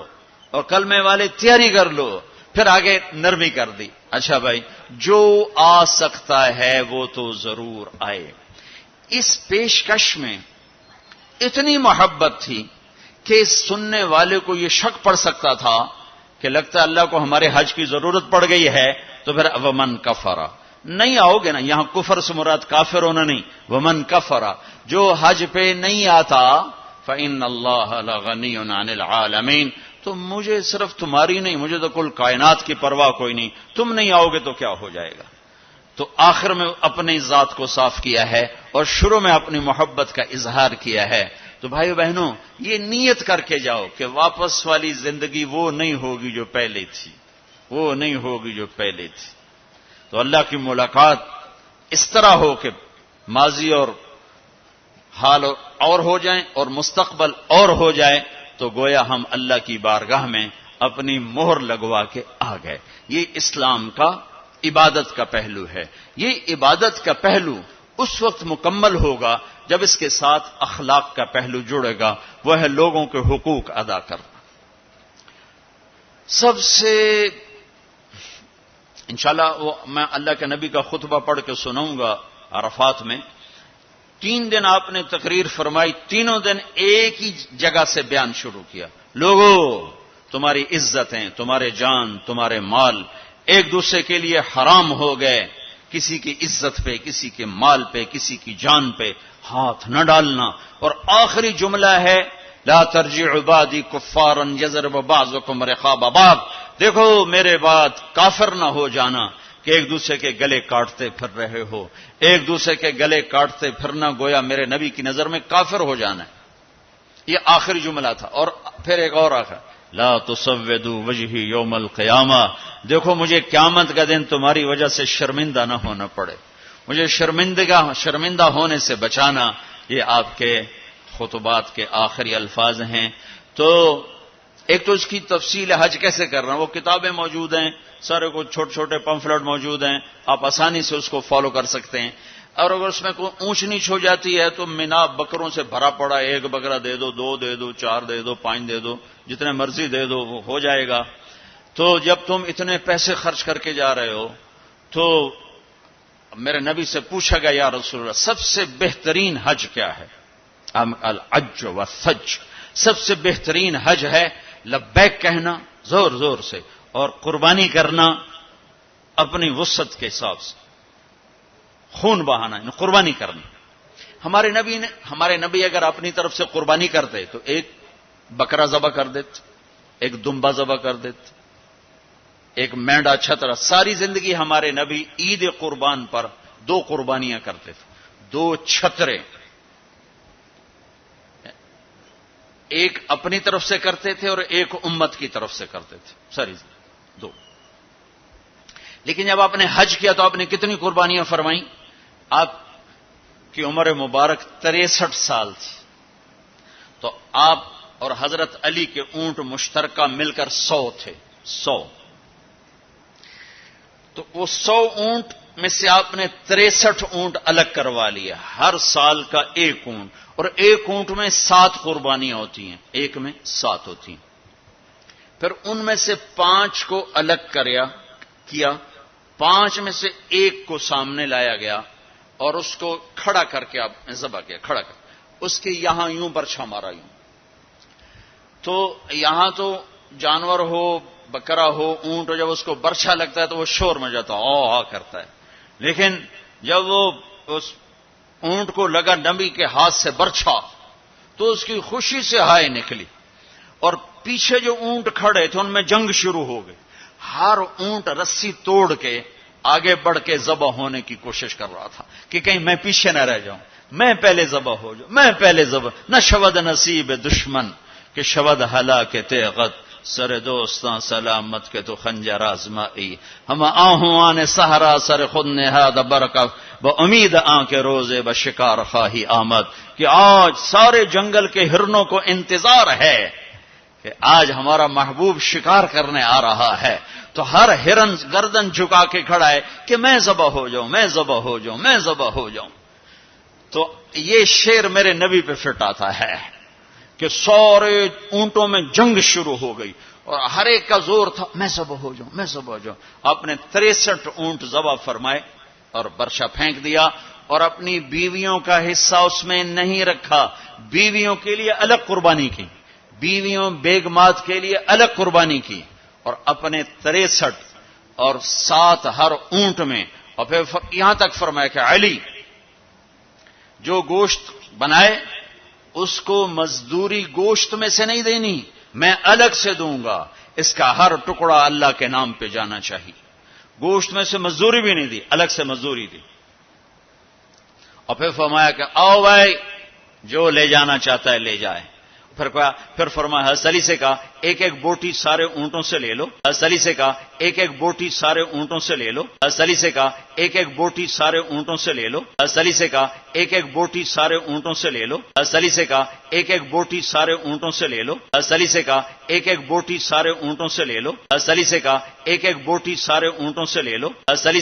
اور کلمے والے تیاری کر لو. پھر آگے نرمی کر دی. اچھا بھائی جو آ سکتا ہے وہ تو ضرور آئے. اس پیشکش میں اتنی محبت تھی کہ سننے والے کو یہ شک پڑ سکتا تھا کہ لگتا ہے اللہ کو ہمارے حج کی ضرورت پڑ گئی ہے. تو پھر ومن کفر، نہیں آؤ گے نا، یہاں کفر سے مراد کافر ہونا نہیں، ومن کفر، جو حج پہ نہیں آتا فإن اللہ لغنی عن العالمین، تو مجھے صرف تمہاری نہیں، مجھے تو کل کائنات کی پرواہ کوئی نہیں، تم نہیں آؤ گے تو کیا ہو جائے گا. تو آخر میں اپنی ذات کو صاف کیا ہے اور شروع میں اپنی محبت کا اظہار کیا ہے. تو بھائیو بہنوں یہ نیت کر کے جاؤ کہ واپس والی زندگی وہ نہیں ہوگی جو پہلے تھی، وہ نہیں ہوگی جو پہلے تھی. تو اللہ کی ملاقات اس طرح ہو کہ ماضی اور حال اور ہو جائیں اور مستقبل اور ہو جائے تو گویا ہم اللہ کی بارگاہ میں اپنی مہر لگوا کے آ گئے. یہ اسلام کا عبادت کا پہلو ہے. یہ عبادت کا پہلو اس وقت مکمل ہوگا جب اس کے ساتھ اخلاق کا پہلو جڑے گا، وہ ہے لوگوں کے حقوق ادا کرنا. سب سے انشاءاللہ میں اللہ کے نبی کا خطبہ پڑھ کے سناؤں گا عرفات میں. 3 دن آپ نے تقریر فرمائی، تینوں دن ایک ہی جگہ سے بیان شروع کیا. لوگوں، تمہاری عزتیں، تمہارے جان، تمہارے مال ایک دوسرے کے لیے حرام ہو گئے. کسی کی عزت پہ، کسی کے مال پہ، کسی کی جان پہ ہاتھ نہ ڈالنا. اور آخری جملہ ہے لا ترجعوا بعدی کفارا یضرب بعضکم رقاب بعض. دیکھو میرے بعد کافر نہ ہو جانا کہ ایک دوسرے کے گلے کاٹتے پھر رہے ہو. ایک دوسرے کے گلے کاٹتے پھرنا گویا میرے نبی کی نظر میں کافر ہو جانا ہے. یہ آخری جملہ تھا. اور پھر ایک اور آخر لا تسودوا وجہی یوم القیامہ. دیکھو مجھے قیامت کا دن تمہاری وجہ سے شرمندہ نہ ہونا پڑے، مجھے شرمندہ ہونے سے بچانا. یہ آپ کے خطبات کے آخری الفاظ ہیں. تو ایک تو اس کی تفصیل حج کیسے کرنا، وہ کتابیں موجود ہیں، سارے کو چھوٹے چھوٹے پمفلٹ موجود ہیں، آپ آسانی سے اس کو فالو کر سکتے ہیں. اور اگر اس میں کوئی اونچ نیچ ہو جاتی ہے تو مینا بکروں سے بھرا پڑا، 1 بکرا دے دو، 2 دے دو، 4 دے دو، 5 دے دو، جتنے مرضی دے دو وہ ہو جائے گا. تو جب تم اتنے پیسے خرچ کر کے جا رہے ہو تو میرے نبی سے پوچھا گیا یا رسول اللہ سب سے بہترین حج کیا ہے؟ الحج والثج. سب سے بہترین حج ہے لبیک کہنا زور زور سے اور قربانی کرنا اپنی وسعت کے حساب سے، خون بہانا، قربانی کرنا. ہمارے نبی اگر اپنی طرف سے قربانی کرتے تو 1 بکرا ذبح کر دیتے، 1 دمبا ذبح کر دیتے، 1 مینڈا چھترا. ساری زندگی ہمارے نبی عید قربان پر 2 قربانیاں کرتے تھے، 2 چھترے، 1 اپنی طرف سے کرتے تھے اور 1 امت کی طرف سے کرتے تھے. ساری 2. لیکن جب آپ نے حج کیا تو آپ نے کتنی قربانیاں فرمائیں؟ آپ کی عمر مبارک 63 سال تھی تو آپ اور حضرت علی کے اونٹ مشترکہ مل کر 100 تھے. 100. تو وہ 100 اونٹ میں سے آپ نے 63 اونٹ الگ کروا لیا، ہر سال کا 1 اونٹ. اور 1 اونٹ میں 7 قربانیاں ہوتی ہیں، 1 میں 7 ہوتی ہیں. پھر ان میں سے 5 کو الگ کیا، 5 میں سے 1 کو سامنے لایا گیا اور اس کو کھڑا کر کے آپ نے ذبح کیا. کھڑا کر اس کے یہاں یوں برچھا مارا یوں. تو یہاں تو جانور ہو، بکرا ہو، اونٹ ہو، جب اس کو برچھا لگتا ہے تو وہ شور میں جاتا ہے، کرتا ہے. لیکن جب وہ اس اونٹ کو لگا نبی کے ہاتھ سے برچھا تو اس کی خوشی سے ہائے نکلی. اور پیچھے جو اونٹ کھڑے تھے ان میں جنگ شروع ہو گئی. ہر اونٹ رسی توڑ کے آگے بڑھ کے ذبح ہونے کی کوشش کر رہا تھا کہ کہیں میں پیچھے نہ رہ جاؤں، میں پہلے ذبح ہو جاؤں، میں پہلے ذبح. نہ شود نصیب دشمن کہ شود ہلا کے تیغت، سر دوستاں سلامت کے تو خنجر آزمائی. ہم آہوان سہرا سر خود نہاد برکف با امید آن کے روزے با شکار خواہی آمد. کہ آج سارے جنگل کے ہرنوں کو انتظار ہے کہ آج ہمارا محبوب شکار کرنے آ رہا ہے. تو ہر ہرن گردن جھکا کے کھڑا ہے کہ میں ذبح ہو جاؤں، میں ذبح ہو جاؤں، میں ذبح ہو جاؤں. تو یہ شعر میرے نبی پہ فٹ آتا ہے کہ سارے اونٹوں میں جنگ شروع ہو گئی اور ہر ایک کا زور تھا میں ذبح ہو جاؤں، میں ذبح ہو جاؤں. آپ نے 63 اونٹ ذبح فرمائے اور برچا پھینک دیا اور اپنی بیویوں کا حصہ اس میں نہیں رکھا. بیویوں کے لیے الگ قربانی کی، بیویوں بیگمات کے لیے الگ قربانی کی اور اپنے 63 اور 7 ہر اونٹ میں. اور پھر یہاں تک فرمایا کہ علی جو گوشت بنائے اس کو مزدوری گوشت میں سے نہیں دینی، میں الگ سے دوں گا، اس کا ہر ٹکڑا اللہ کے نام پہ جانا چاہیے. گوشت میں سے مزدوری بھی نہیں دی، الگ سے مزدوری دی. اور پھر فرمایا کہ آؤ بھائی جو لے جانا چاہتا ہے لے جائے. پھر فرمایا حضرت علی سے کہا ایک ایک بوٹی سارے اونٹوں سے لے لو. حضرت علی سے کہا ایک ایک بوٹی سارے اونٹوں سے لے لو. حضرت علی سے کہا ایک ایک بوٹی سارے اونٹوں سے لے لو. حضرت علی سے کہا ایک ایک بوٹی سارے اونٹوں سے لے لو. حضرت علی سے کہا ایک ایک بوٹی سارے اونٹوں سے لے لو. حضرت علی سے کہا ایک ایک بوٹی سارے اونٹوں سے لے لو. حضرت علی سے کہا ایک ایک بوٹی سارے اونٹوں سے لے لو. حضرت علی